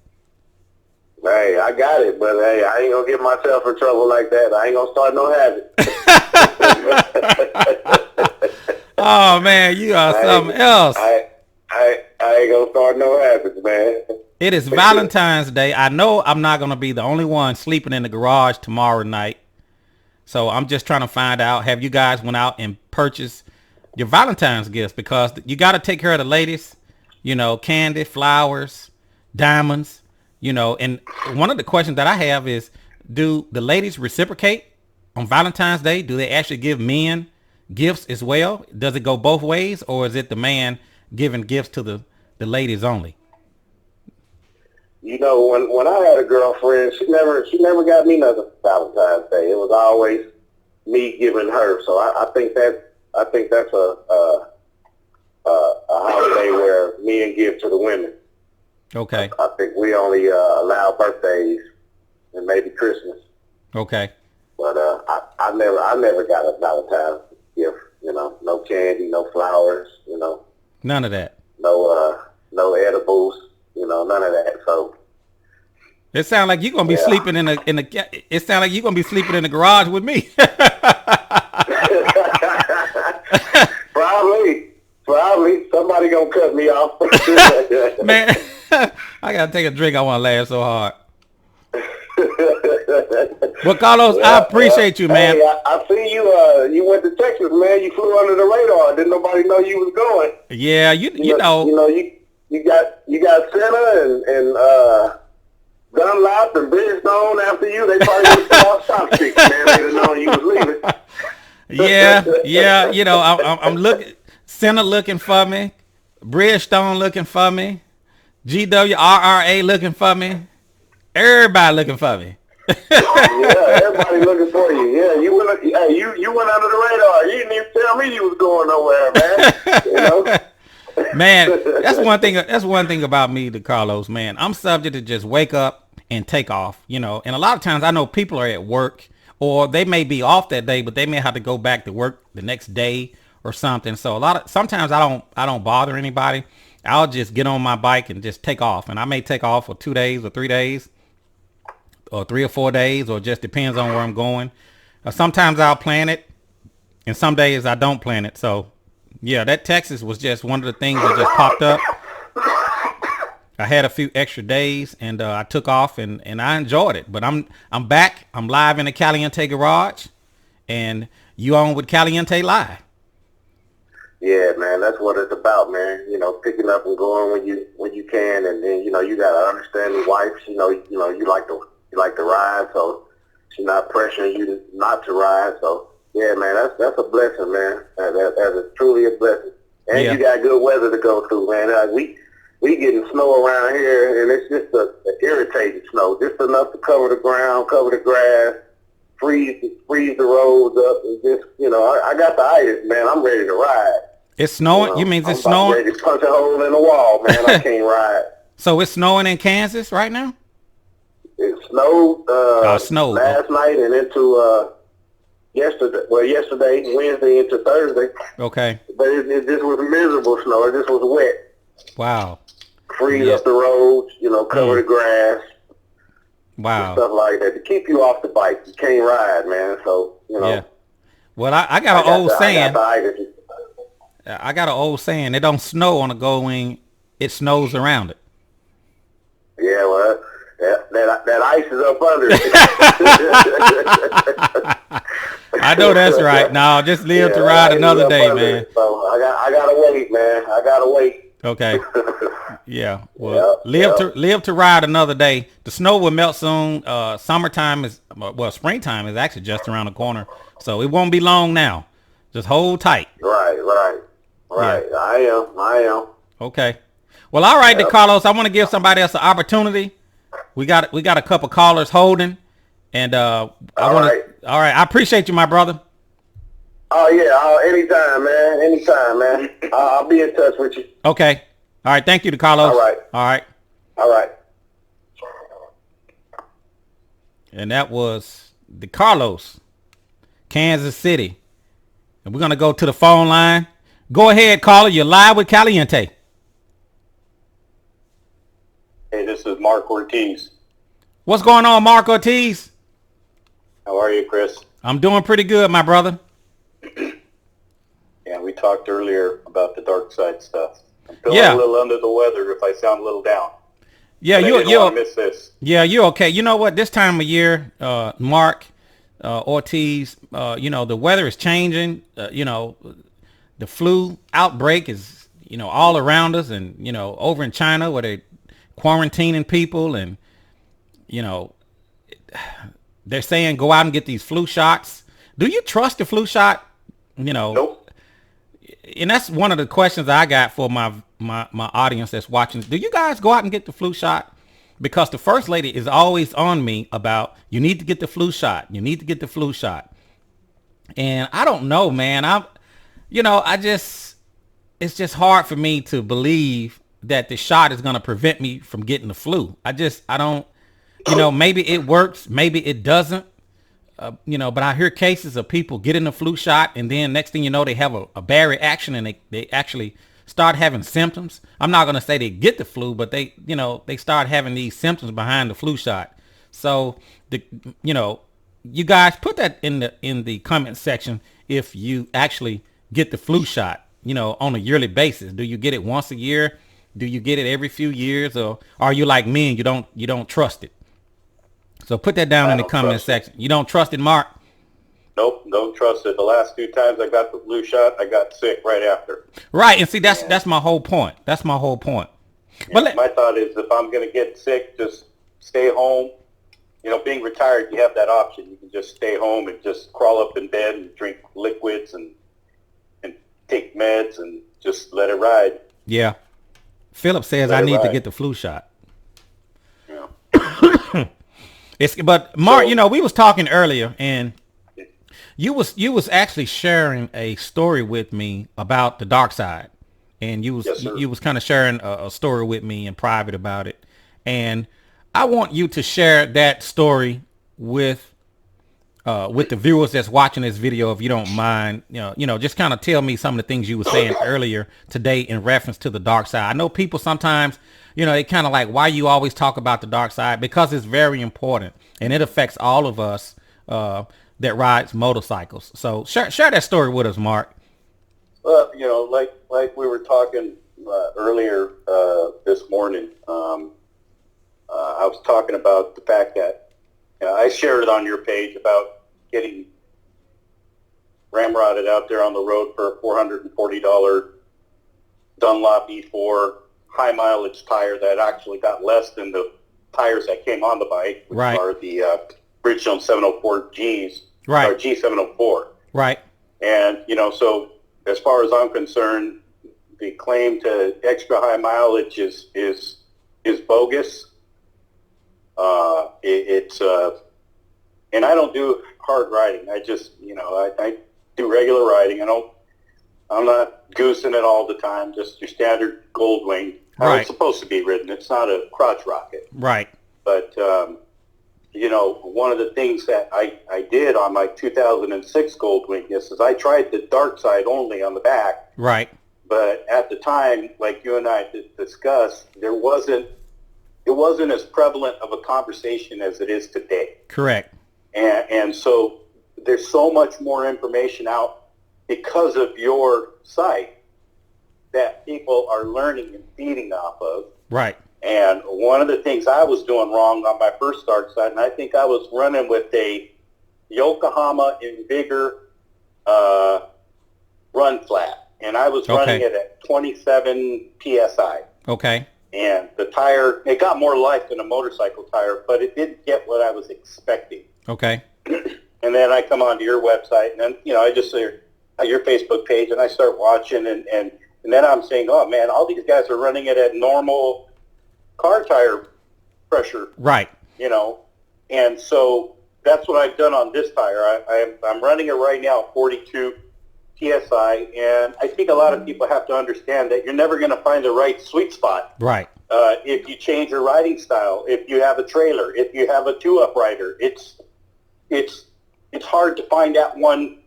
Hey, I got it, but hey, I ain't gonna get myself in trouble like that. I ain't gonna start no habit. Oh man, you are something else. I ain't gonna start no habits, man. It is Valentine's Day. I know I'm not gonna be the only one sleeping in the garage tomorrow night. So I'm just trying to find out, have you guys went out and purchased your Valentine's gifts? Because you got to take care of the ladies, you know, candy, flowers, diamonds. You know, and one of the questions that I have is, do the ladies reciprocate on Valentine's Day? Do they actually give men gifts as well? Does it go both ways, or is it the man giving gifts to the ladies only? You know, when I had a girlfriend, she never got me nothing for Valentine's Day. It was always me giving her. So I think that's a holiday where men give to the women. Okay. I think we only allow birthdays and maybe Christmas. Okay. But I never got a Valentine's gift. You know, no candy, no flowers. You know, None of that. No edibles. You know, none of that. So it sounds like you're gonna be sleeping in the. It sounds like you're gonna be sleeping in the garage with me. Probably somebody gonna cut me off. Man, I gotta take a drink. I want to laugh so hard. Well, Carlos, I appreciate you, man. Hey, I see you. You went to Texas, man. You flew under the radar. Didn't nobody know you was going? Yeah, you know. You know, you got Senna and Dunlop and Bridgestone after you. They probably would have lost chopsticks, man. They'd have known you was leaving. Yeah. You know, I'm looking. Senna looking for me. Bridgestone looking for me. GWRRA looking for me. Everybody looking for me. Yeah, everybody looking for you. Yeah, you went under the radar. You didn't even tell me you was going nowhere, man. You know? Man, that's one thing about me, Carlos, man. I'm subject to just wake up and take off, you know. And a lot of times I know people are at work, or they may be off that day, but they may have to go back to work the next day or something. So sometimes I don't bother anybody. I'll just get on my bike and just take off. And I may take off for 2 days or 3 days or 3 or 4 days, or just depends on where I'm going. Sometimes I'll plan it, and some days I don't plan it. So yeah, that Texas was just one of the things that just popped up. I had a few extra days, and I took off, and I enjoyed it. But I'm back. I'm live in the Caliente garage, and you on with Caliente Live. Yeah, man, that's what it's about, man. You know, picking up and going when you can, and then you know you gotta understand your wife. You know you like to ride, so she's not pressuring you not to ride. So yeah, man, that's a blessing, man. That's truly a blessing. And you got good weather to go through, man. We getting snow around here, and it's just a irritating snow, just enough to cover the ground, cover the grass, freeze the roads up. And just, I got the itis, man. I'm ready to ride. It's snowing? You mean it's snowing? I'm ready to punch a hole in the wall, man. I can't ride. So it's snowing in Kansas right now? It snowed, last night and into yesterday, Wednesday into Thursday. Okay. But it just was miserable snow. It just was wet. Wow. Freeze up the roads, cover the grass. Wow. Stuff like that to keep you off the bike. You can't ride, man. So, Yeah. Well, I got an old saying. I got an old saying. It don't snow on a gold wing. It snows around it. Yeah, well, that ice is up under it. I know that's right. No, just live to ride another day, man. So I gotta wait, man. I gotta wait. Okay. Yeah. Well, live to ride another day. The snow will melt soon. Springtime is actually just around the corner, so it won't be long now. Just hold tight. Right. Yeah. I am. Okay. Well, all right, Carlos. I want to give somebody else an opportunity. We got a couple callers holding, and All right. I appreciate you, my brother. Oh yeah. Anytime, man. I'll be in touch with you. Okay. All right. Thank you, Carlos. All right. And that was Carlos, Kansas City. And we're gonna go to the phone line. Go ahead, caller. You're live with Caliente. Hey, this is Mark Ortiz. What's going on, Mark Ortiz? How are you, Chris? I'm doing pretty good, my brother. Yeah, we talked earlier about the dark side stuff. I'm feeling a little under the weather if I sound a little down. Yeah, you'll miss this. Yeah, you're okay. You know what? This time of year, Mark Ortiz, the weather is changing. The flu outbreak is, all around us, and over in China where they're quarantining people, and they're saying go out and get these flu shots. Do you trust the flu shot? Nope. And that's one of the questions I got for my audience that's watching. Do you guys go out and get the flu shot? Because the first lady is always on me about, you need to get the flu shot. You need to get the flu shot. And I don't know, man. It's just hard for me to believe that the shot is going to prevent me from getting the flu. I don't, maybe it works, maybe it doesn't. But I hear cases of people getting the flu shot, and then next thing you know, they have a bad reaction, and they actually start having symptoms. I'm not going to say they get the flu, but they start having these symptoms behind the flu shot. So you guys put that in the comment section if you actually get the flu shot, on a yearly basis. Do you get it once a year? Do you get it every few years, or are you like me and you don't trust it? So put that down in the comment section. You don't trust it, Mark? Nope, don't trust it. The last 2 times I got the flu shot, I got sick right after. Right, and see, that's my whole point. That's my whole point. But my thought is, if I'm going to get sick, just stay home. Being retired, you have that option. You can just stay home and just crawl up in bed and drink liquids and take meds and just let it ride. Yeah. Philip says I need to get the flu shot. Yeah. But Mark, we was talking earlier, and you was actually sharing a story with me about the dark side, and you was kind of sharing a story with me in private about it, and I want you to share that story with the viewers that's watching this video, if you don't mind. Just kind of tell me some of the things you were saying earlier today in reference to the dark side. I know people sometimes, they kind of like, why you always talk about the dark side? Because it's very important, and it affects all of us that rides motorcycles. So share that story with us, Mark. Well, like we were talking earlier this morning, I was talking about the fact that I shared it on your page about getting ramrodded out there on the road for a $440 Dunlop E4 high mileage tire that actually got less than the tires that came on the bike, which are the Bridgestone 704 Gs, right, or G704. Right. And, so as far as I'm concerned, the claim to extra high mileage is bogus. It's and I don't do hard riding. I just, I do regular riding. I'm not goosing it all the time. Just your standard Goldwing. How Right. it's supposed to be ridden. It's not a crotch rocket. Right. But, one of the things that I did on my 2006 Goldwing is I tried the dark side only on the back. Right. But at the time, like you and I discussed, it wasn't as prevalent of a conversation as it is today. Correct. And so there's so much more information out because of your site that people are learning and feeding off of. Right. And one of the things I was doing wrong on my first dark side, and I think I was running with a Yokohama Invigor run flat, and I was running it at 27 PSI. Okay. And the tire, it got more life than a motorcycle tire, but it didn't get what I was expecting. Okay. And then I come onto your website, and then, I just say your Facebook page, and I start watching, and then I'm saying, oh, man, all these guys are running it at normal car tire pressure. Right. And so that's what I've done on this tire. I'm running it right now at 42 PSI, and I think a lot of people have to understand that you're never going to find the right sweet spot. Right. If you change your riding style, if you have a trailer, if you have a two-up rider, it's hard to find that one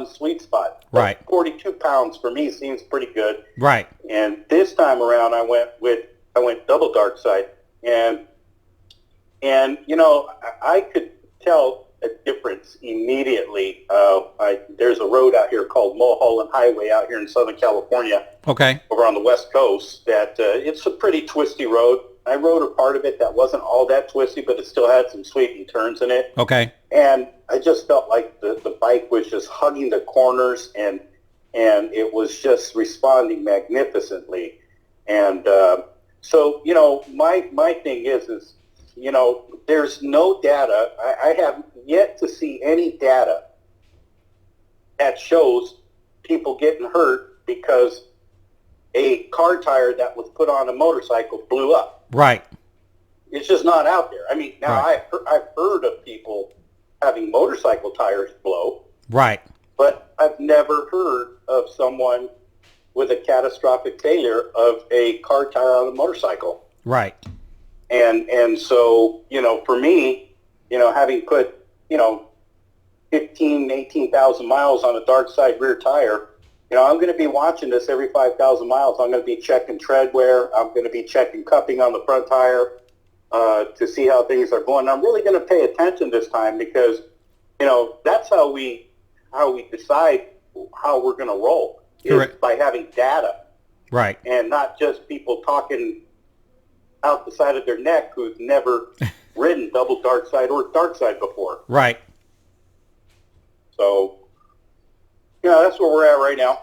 sweet spot. Right. 42 pounds for me seems pretty good. Right. And this time around, I went double dark side, and I could tell a difference immediately. There's a road out here called Mulholland Highway out here in Southern California. Okay. Over on the West Coast. That it's a pretty twisty road. I rode a part of it that wasn't all that twisty, but it still had some sweeping turns in it. Okay. And I just felt like the bike was just hugging the corners, and it was just responding magnificently. And so, my thing is there's no data. I have yet to see any data that shows people getting hurt because a car tire that was put on a motorcycle blew up. Right. It's just not out there. I mean, now Right. I've heard of people having motorcycle tires blow. Right. But I've never heard of someone with a catastrophic failure of a car tire on a motorcycle. Right. And so, for me, having put, 18,000 miles on a dark side rear tire, I'm going to be watching this every 5,000 miles. I'm going to be checking tread wear. I'm going to be checking cupping on the front tire to see how things are going. I'm really going to pay attention this time because, that's how we decide how we're going to roll. Is by having data. Right. And not just people talking out the side of their neck who's never ridden double dark side or dark side before. Right. So, that's where we're at right now.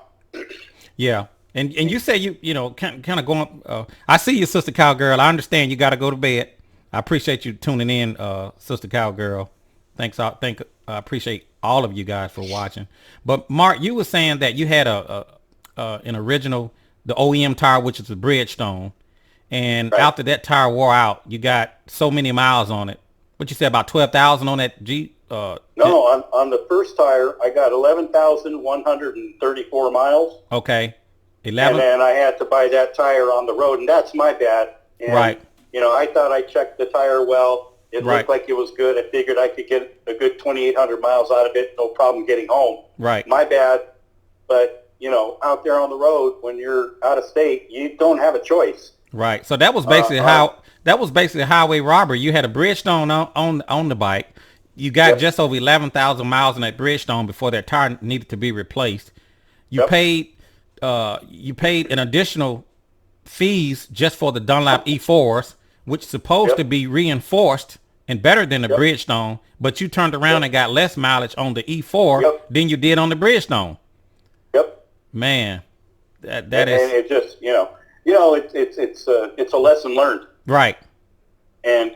Yeah. And you say you kind of going, I see you, Sister Cowgirl. I understand you got to go to bed. I appreciate you tuning in, Sister Cowgirl. Thanks. I appreciate all of you guys for watching. But Mark, you were saying that you had an original, the OEM tire, which is a Bridgestone. And after that tire wore out, you got so many miles on it. What you said, about 12,000 on that G? No, on the first tire, I got 11,134 miles. Okay. 11. And then I had to buy that tire on the road, and that's my bad. And, right. I thought I checked the tire well. It looked like it was good. I figured I could get a good 2,800 miles out of it, no problem getting home. Right. My bad. But, out there on the road, when you're out of state, you don't have a choice. Right. So that was basically highway robbery. You had a Bridgestone on the bike. You got just over 11,000 miles on that Bridgestone before that tire needed to be replaced. You paid an additional fees just for the Dunlop E4s, which is supposed to be reinforced and better than the Bridgestone, but you turned around and got less mileage on the E4 than you did on the Bridgestone. Yep. Man, that is. And it just it's a lesson learned. Right. And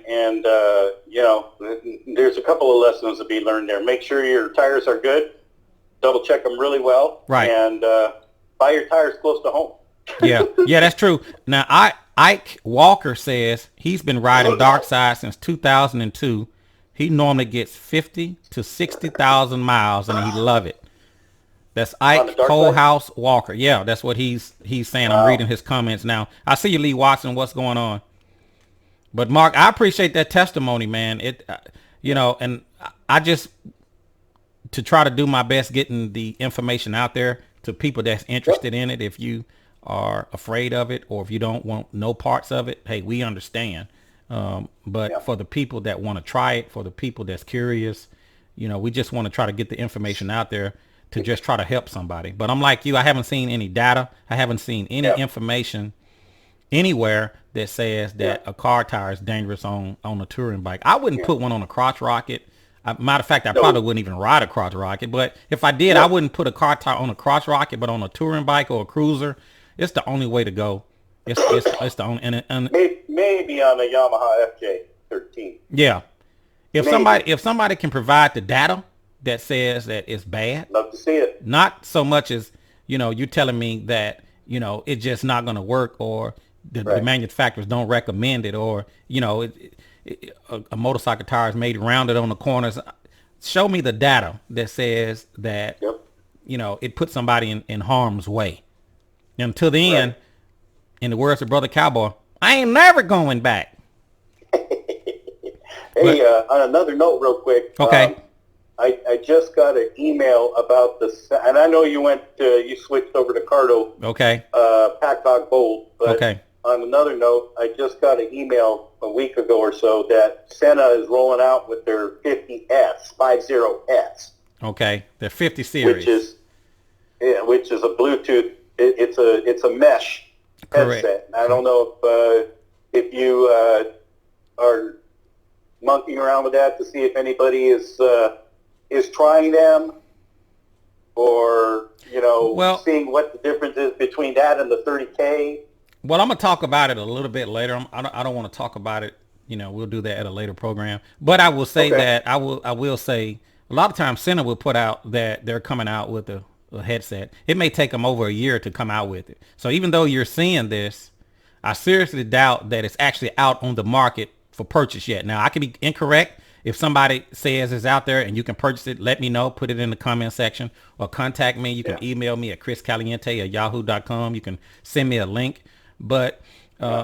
there's a couple of lessons to be learned there. Make sure your tires are good. Double check them really well. Right. And buy your tires close to home. Yeah, that's true. Now, Ike Walker says he's been riding dark side since 2002. he normally gets 50 to 60,000 miles, and he love it. That's Ike Colehouse Walker. Yeah, that's what he's saying. Wow. I'm reading his comments now. I see you, Lee Watson. What's going on? But Mark, I appreciate that testimony, man. It, you know, and I just to try to do my best getting the information out there to people that's interested in it. If you are afraid of it, or if you don't want no parts of it, hey, we understand. But for the people that want to try it, for the people that's curious, you know, we just want to try to get the information out there to just try to help somebody. But I'm like you, I haven't seen any data. I haven't seen any information anywhere that says that a car tire is dangerous on a touring bike. I wouldn't put one on a crotch rocket. Matter of fact, I probably wouldn't even ride a crotch rocket. But if I did, I wouldn't put a car tire on a crotch rocket, but on a touring bike or a cruiser, it's the only way to go. It's the only, and maybe on a Yamaha FJ13. Yeah. If somebody can provide the data that says that it's bad, love to see it. Not so much as, you know, you're telling me that, you know, it's just not going to work, or the manufacturers don't recommend it, or, you know, a motorcycle tire is made rounded on the corners. Show me the data that says that, you know, it puts somebody in harm's way. Until then, in the words of Brother Cowboy, I ain't never going back. Hey, on another note real quick. Okay. I just got an email about and I know you switched over to Cardo. Okay. Pack Dog Bold. But on another note, I just got an email a week ago or so that Senna is rolling out with their 50S. Okay. The 50 series. Which is a Bluetooth. It's a mesh headset. I don't know if you are monkeying around with that to see if anybody is trying them, or, you know, seeing what the difference is between that and the 30K. Well, I'm gonna talk about it a little bit later. I don't want to talk about it. You know, we'll do that at a later program. But I will say that I will say a lot of times Senna will put out that they're coming out with a headset. It may take them over a year to come out with it. So even though you're seeing this, I seriously doubt that it's actually out on the market for purchase yet. Now, I could be incorrect. If somebody says it's out there and you can purchase it, let me know. Put it in the comment section, or contact me. You can email me at chriscaliente@yahoo.com. You can send me a link. But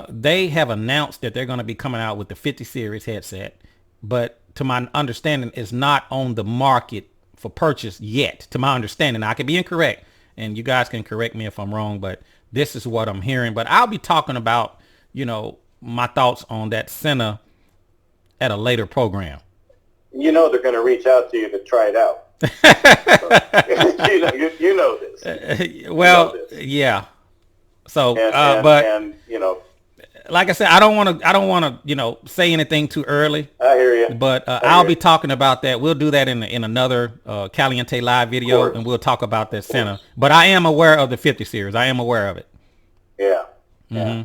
they have announced that they're going to be coming out with the 50 series headset. But to my understanding, it's not on the market for purchase yet. To my understanding, I could be incorrect, and you guys can correct me if I'm wrong, but this is what I'm hearing. But I'll be talking about, you know, my thoughts on that Senna at a later program. You know they're going to reach out to you to try it out. you know this. Well, you know this. Yeah. So, and you know, like I said, I don't want to, you know, say anything too early. I hear you. But I'll be talking about that. We'll do that in another Caliente live video, and we'll talk about that Senna. But I am aware of the 50 series. I am aware of it. Yeah. Mm-hmm.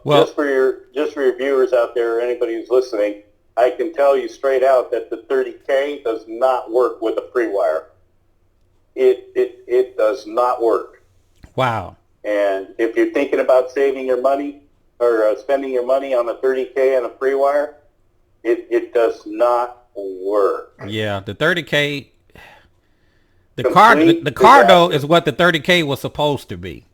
Well, just for your viewers out there, anybody who's listening, I can tell you straight out that the 30K does not work with a pre-wire. It does not work. Wow. And if you're thinking about saving your money or spending your money on a 30K and a pre-wire, it does not work. Yeah, the 30K, the car though is what the 30K was supposed to be.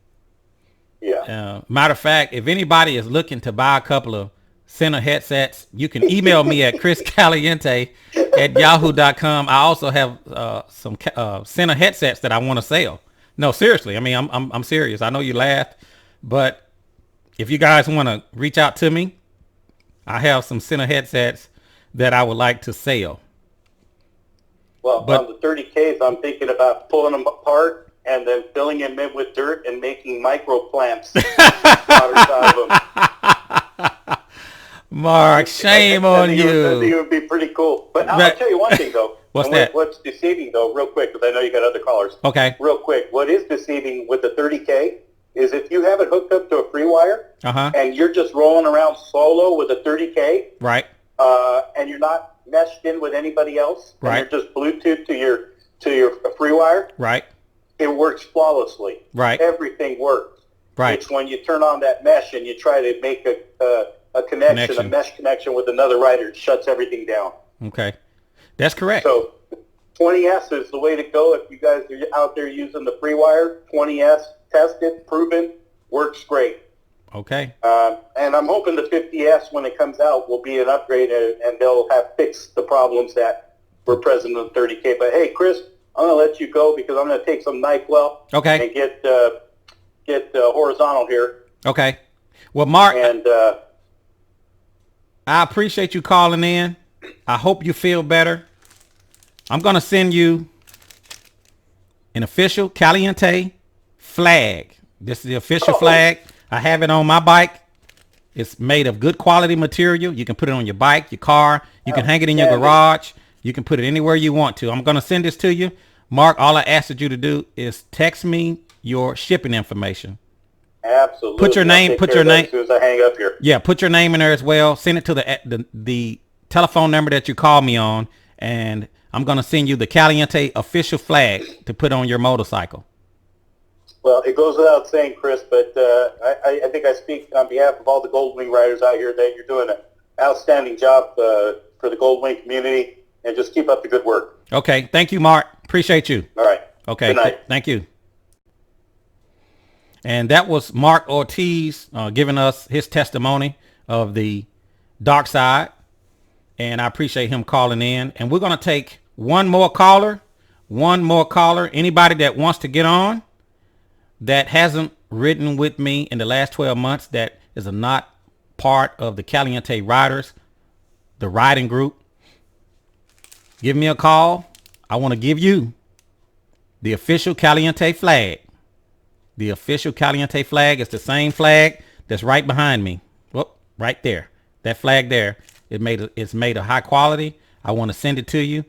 Yeah. Matter of fact, if anybody is looking to buy a couple of Senna headsets, you can email me at chriscaliente@yahoo.com. I also have some Senna headsets that I want to sell. No, seriously. I mean, I'm serious. I know you laughed, but if you guys want to reach out to me, I have some Senna headsets that I would like to sell. Well, on the 30Ks, I'm thinking about pulling them apart and then filling them in with dirt and making microplants out of them. Mark, shame on you. I think it would be pretty cool. But I'll tell you one thing, though. What's that? What's deceiving, though, real quick, because I know you got other callers. Okay. Real quick, what is deceiving with the 30K is if you have it hooked up to a free wire and you're just rolling around solo with a 30K, right? And you're not meshed in with anybody else, right? And you're just Bluetooth to your free wire, right? It works flawlessly, right? Everything works, right? It's when you turn on that mesh and you try to make a connection, a mesh connection with another rider, it shuts everything down. Okay. That's correct. So 20S is the way to go if you guys are out there using the free wire. 20S, tested, proven, works great. Okay. And I'm hoping the 50S, when it comes out, will be an upgrade, and they'll have fixed the problems that were present in the 30K. But hey, Chris, I'm going to let you go because I'm going to take some NyQuil Okay. and get horizontal here. Okay. Well, Mark, And I appreciate you calling in. I hope you feel better. I'm going to send you an official Caliente flag. This is the official flag. I have it on my bike. It's made of good quality material. You can put it on your bike, your car. You can hang it in your garage. You can put it anywhere you want to. I'm going to send this to you. Mark, all I asked you to do is text me your shipping information. absolutely. Put your name. Put your name. As soon as I hang up here. Yeah, put your name in there as well. Send it to the telephone number that you call me on, and I'm going to send you the Caliente official flag to put on your motorcycle. Well, it goes without saying, Chris, but I think I speak on behalf of all the Gold Wing riders out here that you're doing an outstanding job for the Gold Wing community, and just keep up the good work. Okay. Thank you, Mark. Appreciate you. All right. Okay. Good night. Thank you. And that was Mark Ortiz giving us his testimony of the dark side. And I appreciate him calling in. And we're going to take one more caller. Anybody that wants to get on that hasn't ridden with me in the last 12 months, that is not part of the Caliente Riders, the riding group, give me a call. I want to give you the official Caliente flag. The official Caliente flag is the same flag that's right behind me. Whoop, right there. That flag there. It's made of high quality. I want to send it to you.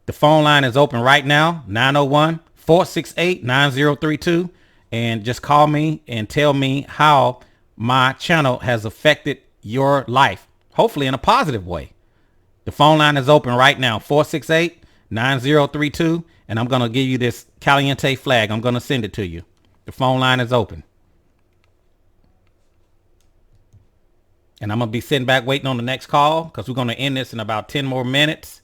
The phone line is open right now, 901-468-9032. And just call me and tell me how my channel has affected your life, hopefully in a positive way. The phone line is open right now, 468-9032. And I'm going to give you this Caliente flag. I'm going to send it to you. The phone line is open. And I'm going to be sitting back waiting on the next call because we're going to end this in about 10 more minutes.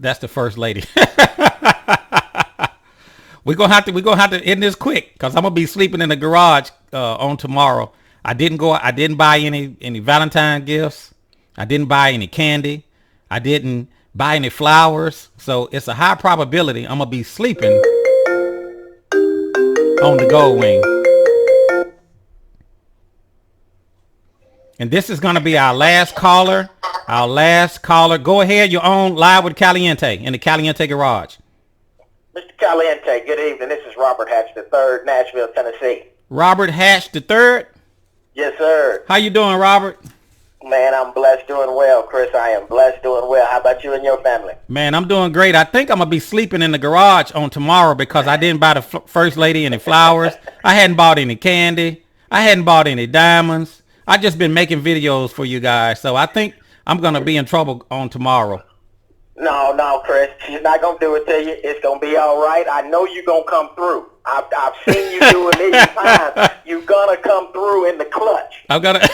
That's the first lady. We're gonna have to end this quick because I'm gonna be sleeping in the garage on tomorrow. I didn't buy any Valentine gifts. I didn't buy any candy. I didn't buy any flowers. So it's a high probability I'm gonna be sleeping on the Gold Wing. And this is gonna be our last caller. Go ahead. You're on live with Caliente in the Caliente garage. Mr. Caliente, good evening. This is Robert Hatch III, Nashville, Tennessee. Robert Hatch III? Yes, sir. How you doing, Robert? Man, I'm blessed, doing well, Chris. I am blessed, doing well. How about you and your family? Man, I'm doing great. I think I'm going to be sleeping in the garage on tomorrow because I didn't buy the first lady any flowers. I hadn't bought any candy. I hadn't bought any diamonds. I just been making videos for you guys. So I think I'm going to be in trouble on tomorrow. No, Chris. She's not going to do it to you. It's going to be all right. I know you're going to come through. I've seen you do it many times. You're going to come through in the clutch. I'm going to.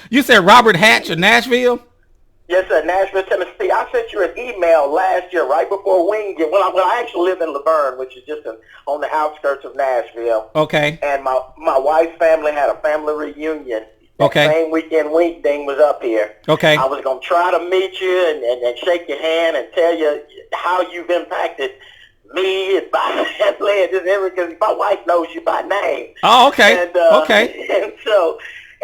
You said Robert Hatch of Nashville? Yes, sir. Nashville, Tennessee. I sent you an email last year right before Wing. Well, I actually live in Laverne, which is just on the outskirts of Nashville. Okay. And my wife's family had a family reunion. Okay. Same weekend Wing Ding was up here. Okay. I was going to try to meet you and shake your hand and tell you how you've impacted me and my family and just everything, because my wife knows you by name. Oh, okay. And, Okay.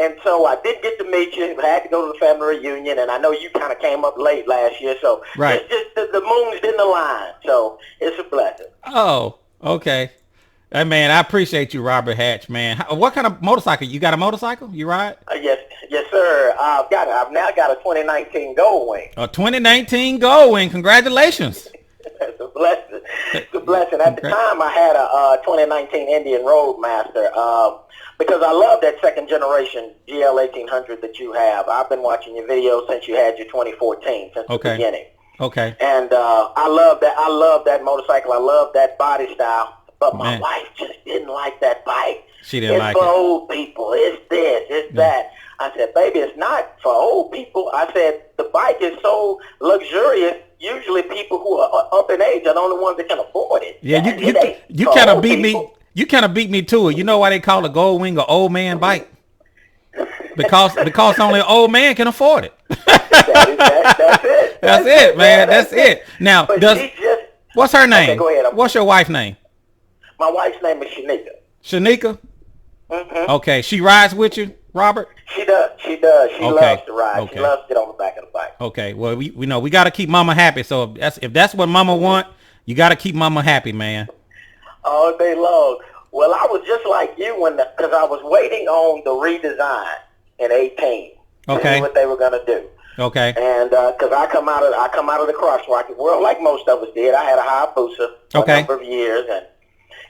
And so I did get to meet you. I had to go to the family reunion, and I know you kind of came up late last year, so right. It's just the moons didn't align, so it's a blessing. Oh, okay. Hey, man, I appreciate you, Robert Hatch, man. What kind of motorcycle? You got a motorcycle? You ride? Yes, sir. I've now got a 2019 Gold Wing. A 2019 Gold Wing. Congratulations. That's a blessing. It's a blessing. At the time, I had a 2019 Indian Roadmaster because I love that second generation GL 1800 that you have. I've been watching your videos since you had your 2014, since the beginning. Okay. And I love that. I love that motorcycle. I love that body style. But my wife just didn't like that bike. She didn't like it. It's for old people. It's this. It's that. I said, baby, it's not for old people. I said, the bike is so luxurious. Usually people who are up in age are the only ones that can afford it. Yeah, you kind of beat me. You kind of beat me to it. You know why they call a Gold Wing an old man bike? Because only an old man can afford it. That's it. That's it, man. That's it. Now, what's her name? Okay, go ahead. What's your wife's name? My wife's name is Shanika. Shanika? Mm-hmm. Okay, she rides with you, Robert? She does. She loves to ride. Okay. She loves to get on the back of the bike. Okay, well, we know we got to keep Mama happy. So if that's what Mama want, you got to keep Mama happy, man. All day long. Well, I was just like you because I was waiting on the redesign in 18 to see what they were going to do. Okay. And because I come out of the cross-rocket world like most of us did. I had a Hayabusa for a number of years,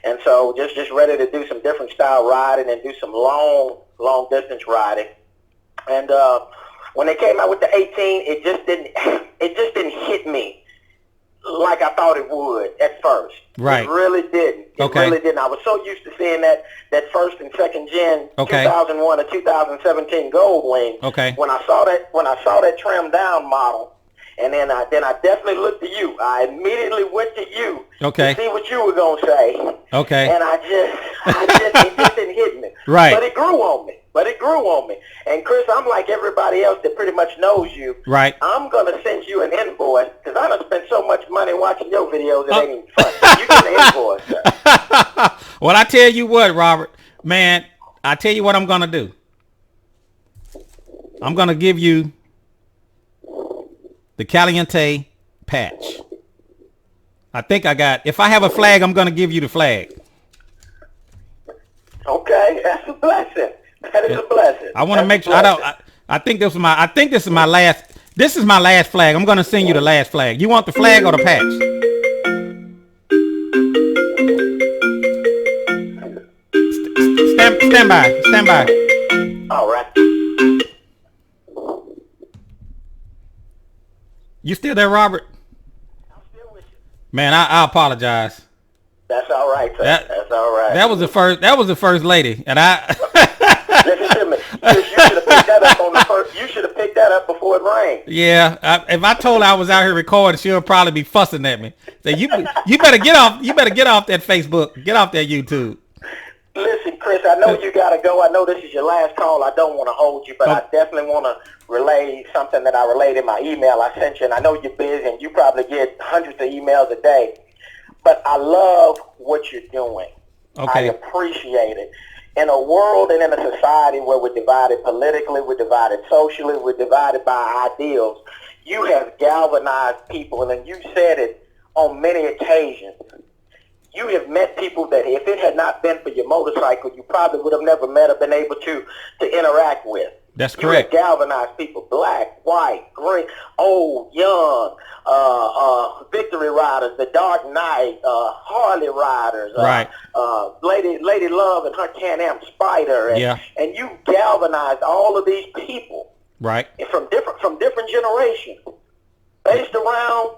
and so just ready to do some different style riding and do some long distance riding. And when they came out with the 18, it just didn't hit me like I thought it would at first. Right. It really didn't. It really didn't. I was so used to seeing that first and second gen 2001 to 2017 Gold Wing. Okay. When I saw that trimmed down model, and then I definitely looked at you. I immediately went to you to see what you were gonna say. Okay. And it just didn't hit me. Right. But it grew on me. And Chris, I'm like everybody else that pretty much knows you. Right. I'm gonna send you an invoice because I done spent so much money watching your videos. It ain't even funny. You get an invoice, sir. Well, I tell you what, Robert, man. I tell you what I'm gonna do. I'm gonna give you the Caliente patch. I think if I have a flag, I'm going to give you the flag. Okay, that's a blessing. That is a blessing. I want to make sure I think this is my last flag. I'm going to send you the last flag. You want the flag or the patch? Stand by. All right. You still there, Robert? I'm still with you. Man, I apologize. That's all right, sir. That's all right. That was the first lady, and I. Listen to me. You should have picked that up on the first. You should have picked that up before it rained. Yeah, if I told her I was out here recording, she'll probably be fussing at me. Say you better get off. You better get off that Facebook. Get off that YouTube. Listen, Chris, I know you got to go. I know this is your last call. I don't want to hold you, but I definitely want to relay something that I relayed in my email I sent you. And I know you're busy and you probably get hundreds of emails a day, but I love what you're doing. Okay. I appreciate it. In a world and in a society where we're divided politically, we're divided socially, we're divided by ideals, you have galvanized people, and you said it on many occasions. You have met people that if it had not been for your motorcycle, you probably would have never met or been able to interact with. That's correct. You have galvanized people, black, white, green, old, young, victory riders, the Dark Knight, Harley riders, right. Lady Love and her Can-Am Spider, and you galvanized all of these people, right, from different generations, based around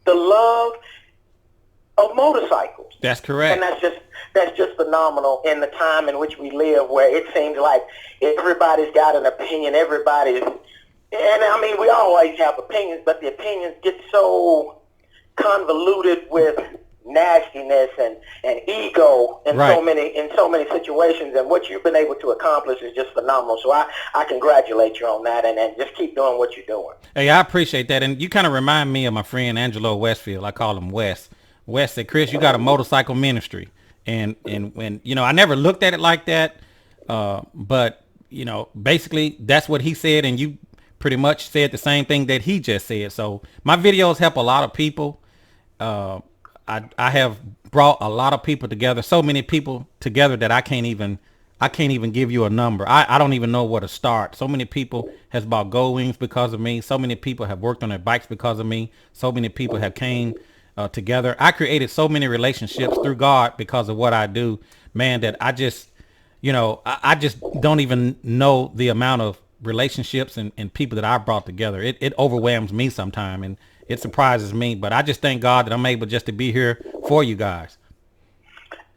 the love of motorcycles. That's correct. And that's just phenomenal in the time in which we live, where it seems like everybody's got an opinion. And I mean, we always have opinions, but the opinions get so convoluted with nastiness and ego in so many situations. And what you've been able to accomplish is just phenomenal. So I congratulate you on that, and just keep doing what you're doing. Hey, I appreciate that. And you kind of remind me of my friend Angelo Westfield. I call him Wes. Wes said, Chris, you got a motorcycle ministry. And when, I never looked at it like that. But, basically that's what he said. And you pretty much said the same thing that he just said. So my videos help a lot of people. I have brought a lot of people together, so many people together that I can't even give you a number. I don't even know where to start. So many people has bought Gold Wings because of me. So many people have worked on their bikes because of me. So many people have came together. I created so many relationships through God because of what I do, man, that I just, I just don't even know the amount of relationships and people that I brought together. It overwhelms me sometime, and it surprises me. But I just thank God that I'm able just to be here for you guys.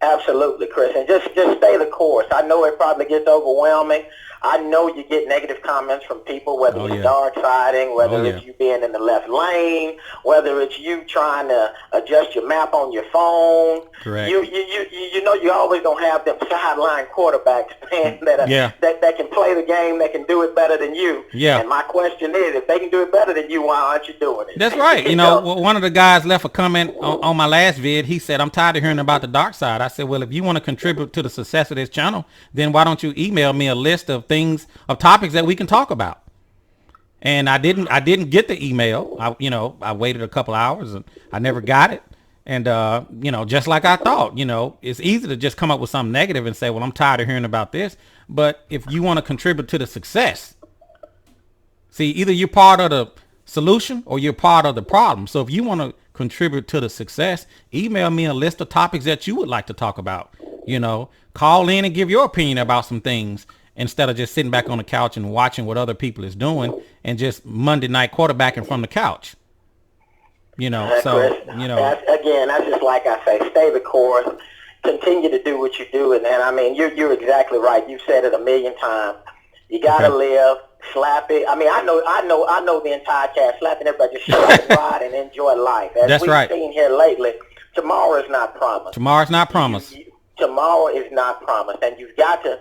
Absolutely, Chris. And just stay the course. I know it probably gets overwhelming. I know you get negative comments from people, whether it's dark siding, whether it's you being in the left lane, whether it's you trying to adjust your map on your phone. Correct. You always don't have them sideline quarterbacks, man, that can play the game, that can do it better than you. Yeah. And my question is, if they can do it better than you, why aren't you doing it? That's right. One of the guys left a comment on my last vid. He said, I'm tired of hearing about the dark side. I said, well, if you want to contribute to the success of this channel, then why don't you email me a list of topics that we can talk about? And I didn't get the email. I waited a couple hours and I never got it. And just like I thought, it's easy to just come up with something negative and say, well, I'm tired of hearing about this. But if you want to contribute to the success, see, either you're part of the solution or you're part of the problem. So if you want to contribute to the success, email me a list of topics that you would like to talk about. Call in and give your opinion about some things, instead of just sitting back on the couch and watching what other people is doing and just Monday night quarterbacking from the couch. Chris, that's just like I say, stay the course, continue to do what you do. And I mean, you're exactly right. You've said it a million times. You got to live, slap it. I mean, I know the entire cast, slapping everybody, just slap and ride and enjoy life. As we've seen here lately, tomorrow is not promised. Tomorrow's not promised. Tomorrow is not promised. And you've got to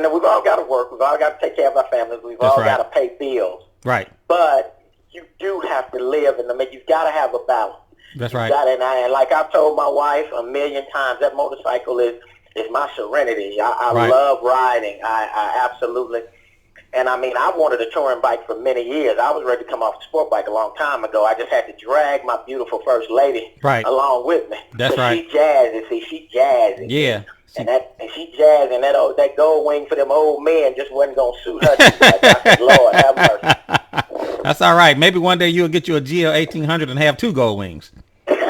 know we've all got to work. We've all got to take care of our families. We've all got to pay bills. Right. But you do have to live in the middle. You've got to have a balance. That's right. And like I've told my wife a million times, that motorcycle is my serenity. I love riding. I absolutely. And I mean, I wanted a touring bike for many years. I was ready to come off the sport bike a long time ago. I just had to drag my beautiful first lady along with me. That's right. She jazzy. See, she jazzy. Yeah. And she jazzed, and that gold wing for them old men just wasn't gonna suit her. I said, Lord have mercy. That's all right. Maybe one day you'll get you a GL 1800 and have 2 gold wings. But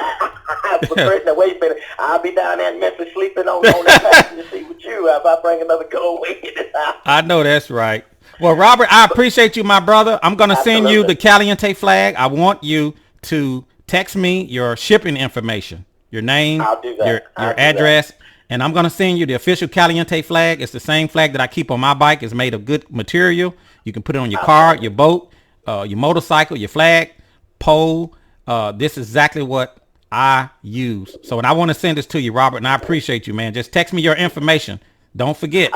now, wait a minute. I'll be down there in Memphis sleeping on that passenger seat with you if I bring another gold wing in this house. I know that's right. Well, Robert, I appreciate you, my brother. I'm gonna send you the Caliente flag. I want you to text me your shipping information, your name, your address. And I'm going to send you the official Caliente flag. It's the same flag that I keep on my bike. It's made of good material. You can put it on your car, your boat, your motorcycle, your flag, pole. This is exactly what I use. So, and I want to send this to you, Robert, and I appreciate you, man. Just text me your information. Don't forget.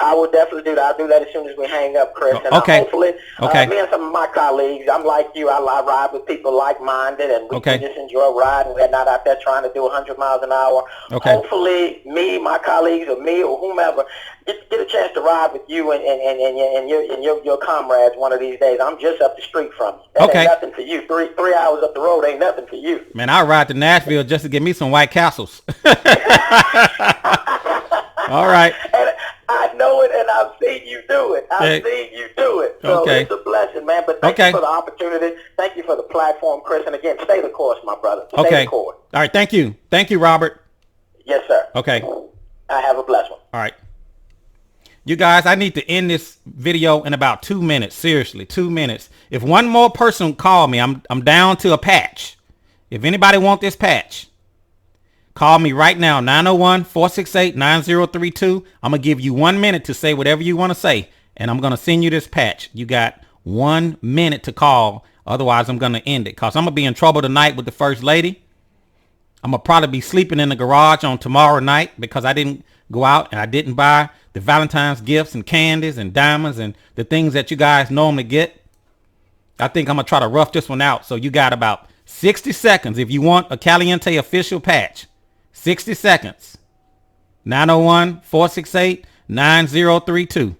I will definitely do that. I'll do that as soon as we hang up, Chris. And hopefully, me and some of my colleagues, I'm like you, I ride with people like-minded, and we can just enjoy riding. We're not out there trying to do 100 miles an hour. Hopefully, me, my colleagues, or me, or whomever, get a chance to ride with you and your comrades one of these days. I'm just up the street from you. That ain't nothing for you. Three hours up the road ain't nothing for you. Man, I'll ride to Nashville just to get me some White Castles. All right. And I know it, and I've seen you do it. So it's a blessing, man. But thank you for the opportunity. Thank you for the platform, Chris. And again, stay the course, my brother. Stay the course. All right. Thank you. Thank you, Robert. Yes, sir. Okay. I have a blessed one. All right. You guys, I need to end this video in about 2 minutes. Seriously, 2 minutes. If one more person call me, I'm down to a patch. If anybody want this patch, call me right now, 901-468-9032. I'm going to give you 1 minute to say whatever you want to say, and I'm going to send you this patch. You got 1 minute to call. Otherwise, I'm going to end it because I'm going to be in trouble tonight with the First Lady. I'm going to probably be sleeping in the garage on tomorrow night because I didn't go out and I didn't buy the Valentine's gifts and candies and diamonds and the things that you guys normally get. I think I'm going to try to rough this one out. So you got about 60 seconds if you want a Caliente official patch. 60 seconds. 901-468-9032.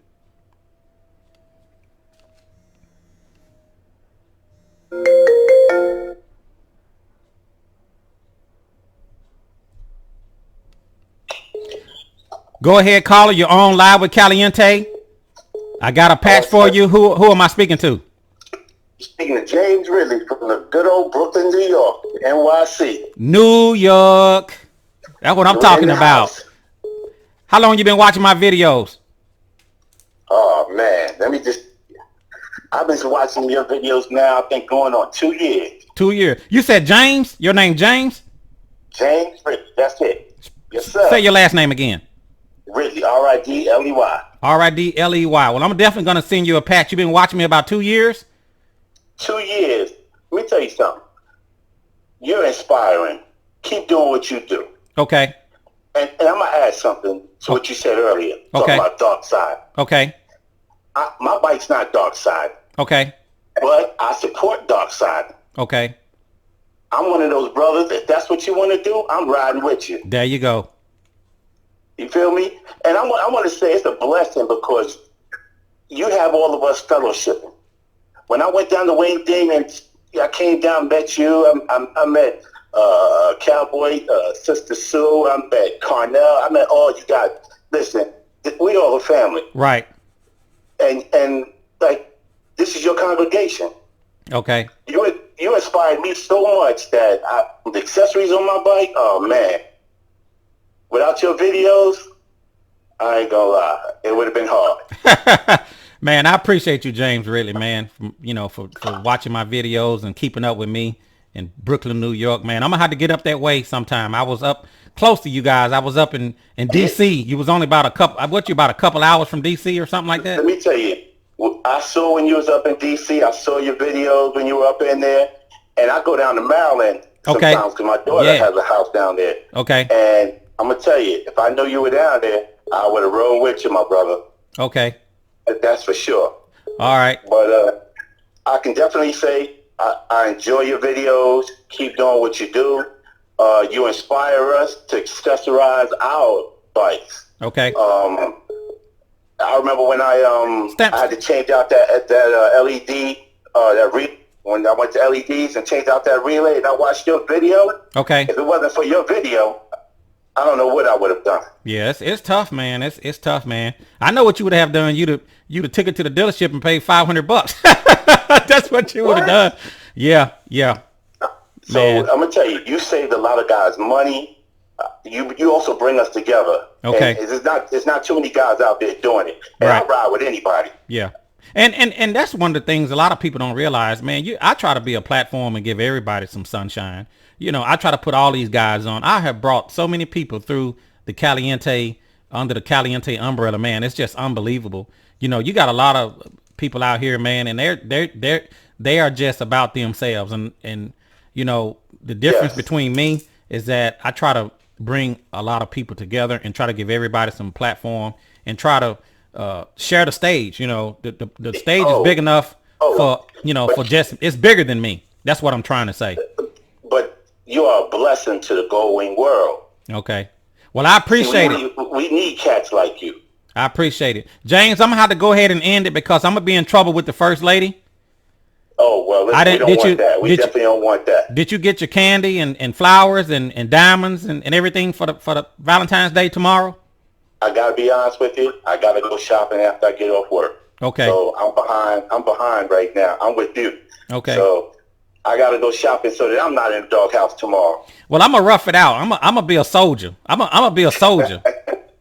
Go ahead, caller. You're on live with Caliente. I got a patch for you. Who am I speaking to? Speaking of James Ridley from the good old Brooklyn, New York, NYC. New York. That's what I'm talking about. House. How long you been watching my videos? Oh, man. I've been watching your videos now, I think going on 2 years. 2 years. You said James? Your name James? James Ridley. That's it. Yes, sir. Say your last name again. Ridley. R-I-D-L-E-Y. R-I-D-L-E-Y. Well, I'm definitely going to send you a patch. You've been watching me about 2 years? 2 years. Let me tell you something. You're inspiring. Keep doing what you do. Okay. And I'm going to add something to what you said earlier. Talking about dark side. Okay. My bike's not dark side. Okay. But I support dark side. Okay. I'm one of those brothers. If that's what you want to do, I'm riding with you. There you go. You feel me? And I want to say it's a blessing because you have all of us fellowshipping. When I went down to Wayne Ding and I came down, met you. I met Cowboy, Sister Sue. I met Carnell. I met all you guys. Listen, we all a family. Right. And like, this is your congregation. Okay. You inspired me so much that the accessories on my bike, oh man. Without your videos, I ain't gonna lie, it would have been hard. Man, I appreciate you, James, really, man, for watching my videos and keeping up with me in Brooklyn, New York, man. I'm gonna have to get up that way sometime. I was up close to you guys. I was up in DC. You was only about a couple hours from DC or something like that? Let me tell you, I saw when you was up in DC, I saw your videos when you were up in there, and I go down to Maryland sometimes because my daughter has a house down there. Okay. And I'm gonna tell you, if I knew you were down there, I would have rolled with you, my brother. Okay. That's for sure. All right. But I can definitely say I enjoy your videos. Keep doing what you do. You inspire us to accessorize our bikes. Okay. I remember when I had to change out that LED, when I went to LEDs and changed out that relay, and I watched your video. Okay. If it wasn't for your video, I don't know what I would have done. Yeah, it's tough, man. It's tough, man. I know what you would have done. You'd have took it to the dealership and paid $500. That's what you would have done. Yeah. So I'm gonna tell you, you saved a lot of guys money. You also bring us together. Okay. And there's not too many guys out there doing it. And I ride with anybody. Yeah. And that's one of the things a lot of people don't realize, man. I try to be a platform and give everybody some sunshine. I try to put all these guys on. I have brought so many people through the Caliente, under the Caliente umbrella, man. It's just unbelievable. You got a lot of people out here, man, and they are just about themselves. And the difference between me is that I try to bring a lot of people together and try to give everybody some platform and try to share the stage. The stage is big enough for just, it's bigger than me. That's what I'm trying to say. But you are a blessing to the Goldwing world. Okay. Well, I appreciate it. We need cats like you. I appreciate it. James, I'm going to have to go ahead and end it because I'm going to be in trouble with the first lady. Oh, well, we don't want that. We definitely don't want that. Did you get your candy and flowers and diamonds and everything for the Valentine's Day tomorrow? I got to be honest with you. I got to go shopping after I get off work. Okay. So I'm behind right now. I'm with you. Okay. So I got to go shopping so that I'm not in the doghouse tomorrow. Well, I'm going to rough it out. I'm going to be a soldier. I'm going to be a soldier.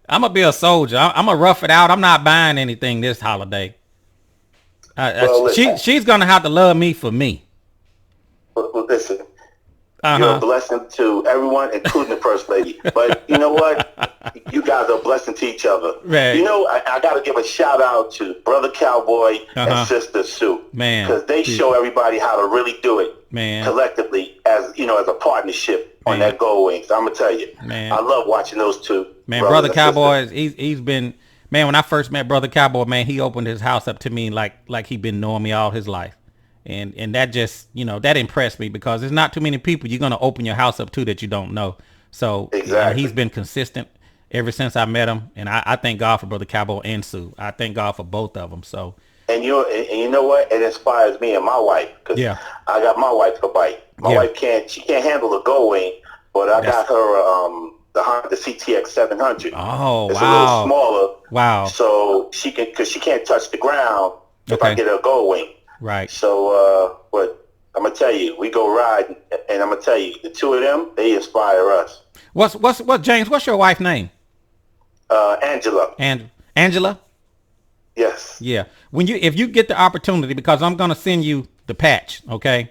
I'm going to be a soldier. I'm going to rough it out. I'm not buying anything this holiday. She's going to have to love me for me. Well, listen, you're a blessing to everyone, including the first lady. But you know what? You guys are a blessing to each other. Right. I got to give a shout out to Brother Cowboy and Sister Sue. Man. Because they show everybody how to really do it. Man. Collectively as a partnership on that Goldwing. So I'm going to tell you, man, I love watching those two. Man, Brother Cowboy, he's been, man, when I first met Brother Cowboy, man, he opened his house up to me like he'd been knowing me all his life. And that just, that impressed me because there's not too many people you're going to open your house up to that you don't know. So exactly. He's been consistent ever since I met him. And I thank God for Brother Cowboy and Sue. I thank God for both of them. So. And you know what? It inspires me and my wife. Cause I got my wife a bike. My wife can't handle the Goldwing, but I got her the Honda CTX 700. Oh, it's wow. a little smaller. Wow. So because she can't touch the ground if I get her Goldwing. Right. So, but I'm gonna tell you, we go ride, and I'm gonna tell you, the two of them, they inspire us. What James? What's your wife's name? Angela. And Angela. Yes. Yeah. If you get the opportunity, because I'm gonna send you the patch. Okay.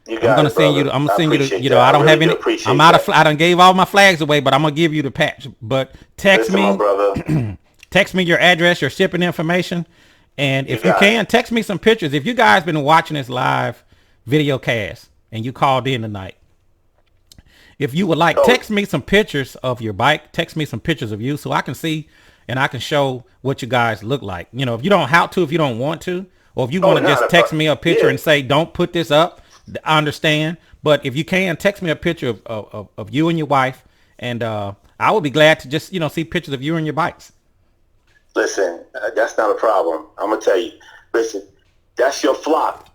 You got I'm gonna it, send brother. you. I'm gonna send you the. appreciate You know, that. I don't really have any. appreciate I'm out that. of. I done gave all my flags away, but I'm gonna give you the patch. But text Listen, my me. brother. Text me your address, your shipping information, and if you got can, text me some pictures. If you guys been watching this live video cast and you called in tonight, if you would like, text me some pictures of your bike. Text me some pictures of you so I can see and I can show what you guys look like. You know, if you don't have to, if you don't want to, or if you want to just text me a picture and say, don't put this up, I understand. But if you can, text me a picture of you and your wife, and I would be glad to just, see pictures of you and your bikes. Listen, that's not a problem. I'm gonna tell you. Listen, that's your flock,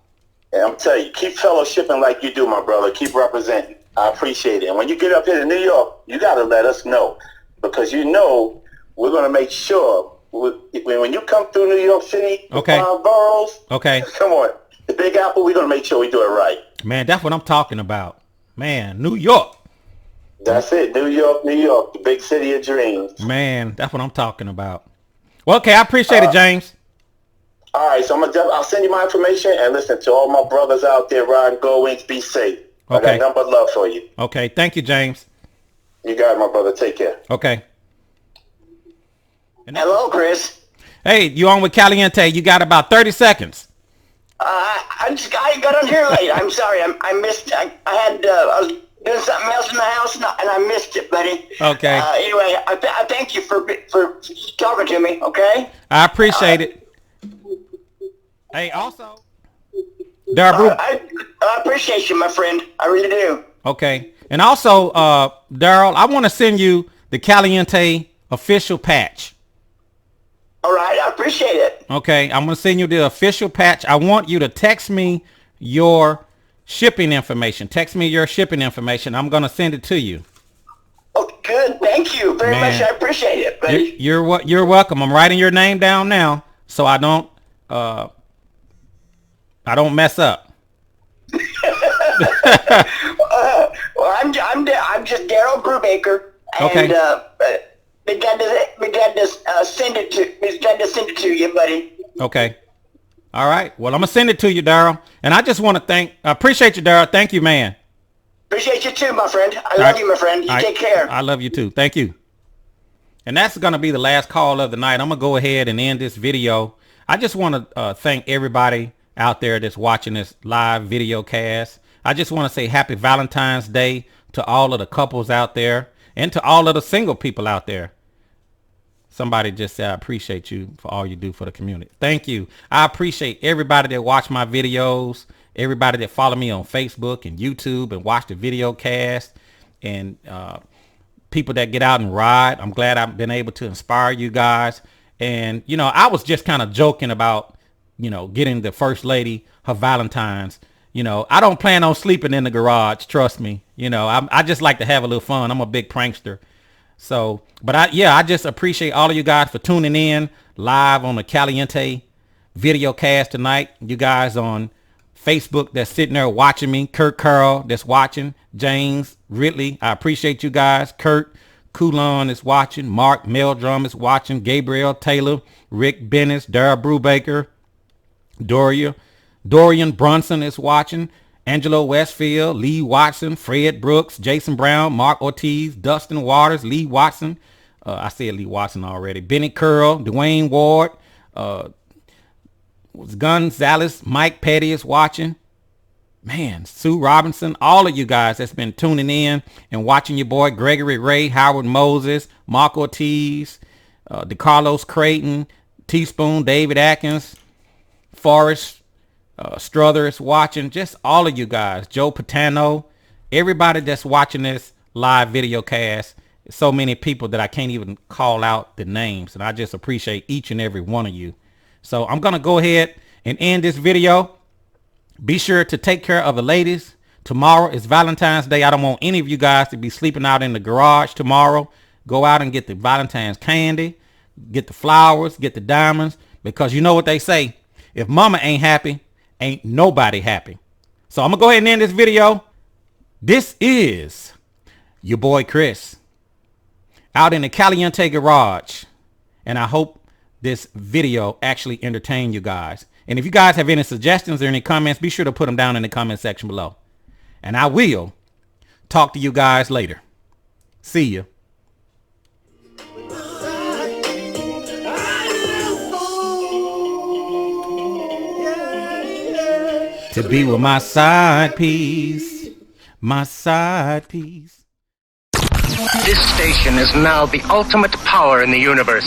and I'm telling you, keep fellowshipping like you do, my brother. Keep representing. I appreciate it. And when you get up here to New York, you gotta let us know, because we're gonna make sure when you come through New York City, okay, 5 boroughs, okay, come on, the Big Apple, we're gonna make sure we do it right. Man, that's what I'm talking about. Man, New York. That's it, New York, the big city of dreams. Man, that's what I'm talking about. Well, okay, I appreciate it, James. All right, so I'll send you my information, and listen to all my brothers out there riding Go Wings. Be safe. Okay. I got nothing but love for you. Okay, thank you, James. You got it, my brother. Take care. Okay. Hello, Chris. Hey, you on with Caliente? You got about 30 seconds. I got on here late. I'm sorry. I missed. I was doing something else in the house, and I missed it, buddy. Okay. Anyway, I thank you for talking to me. Okay. I appreciate it. Hey, also, I appreciate you, my friend. I really do. Okay, and also, Daryl, I want to send you the Caliente official patch. All right, I appreciate it. Okay, I'm going to send you the official patch. I want you to text me your shipping information. Text me your shipping information. I'm going to send it to you. Oh, good. Thank you very much. I appreciate it, buddy. You're welcome. I'm writing your name down now so I don't mess up. Well, I'm just Daryl Brubaker, and okay. Big glad to send it to you, buddy. Okay. All right. Well, I'm gonna send it to you, Daryl. And I just want to appreciate you, Daryl. Thank you, man. Appreciate you too, my friend. I love you, my friend. You take care. I love you too. Thank you. And that's gonna be the last call of the night. I'm gonna go ahead and end this video. I just want to thank everybody out there that's watching this live video cast. I just want to say happy Valentine's Day to all of the couples out there and to all of the single people out there. Somebody just said, I appreciate you for all you do for the community. Thank you. I appreciate everybody that watch my videos, everybody that follow me on Facebook and YouTube and watch the video cast, and people that get out and ride. I'm glad I've been able to inspire you guys. And, I was just kind of joking about, getting the first lady her Valentine's. I don't plan on sleeping in the garage. Trust me. I just like to have a little fun. I'm a big prankster. So, but I just appreciate all of you guys for tuning in live on the Caliente video cast tonight. You guys on Facebook that's sitting there watching me. Kurt Carl that's watching. James Ridley, I appreciate you guys. Kurt Coulon is watching. Mark Meldrum is watching. Gabriel Taylor, Rick Bennis, Darrell Brubaker, Dorian Brunson is watching. Angelo Westfield, Lee Watson, Fred Brooks, Jason Brown, Mark Ortiz, Dustin Waters, Lee Watson. I said Lee Watson already. Benny Curl, Dwayne Ward, Gonzalez, Mike Petty is watching. Man, Sue Robinson, all of you guys that's been tuning in and watching your boy Gregory Ray, Howard Moses, Mark Ortiz, DeCarlos Creighton, Teaspoon, David Atkins, Forrest Struther is watching. Just all of you guys, Joe Patano, everybody that's watching this live video cast. So many people that I can't even call out the names, and I just appreciate each and every one of you. So I'm gonna go ahead and end this video. Be sure to take care of the ladies. Tomorrow is Valentine's Day. I don't want any of you guys to be sleeping out in the garage tomorrow. Go out and get the Valentine's candy, get the flowers, get the diamonds, because you know what they say, if mama ain't happy, ain't nobody happy. So I'm going to go ahead and end this video. This is your boy Chris out in the Caliente garage. And I hope this video actually entertained you guys. And if you guys have any suggestions or any comments, be sure to put them down in the comment section below. And I will talk to you guys later. See ya. To be with my side piece. My side piece. This station is now the ultimate power in the universe.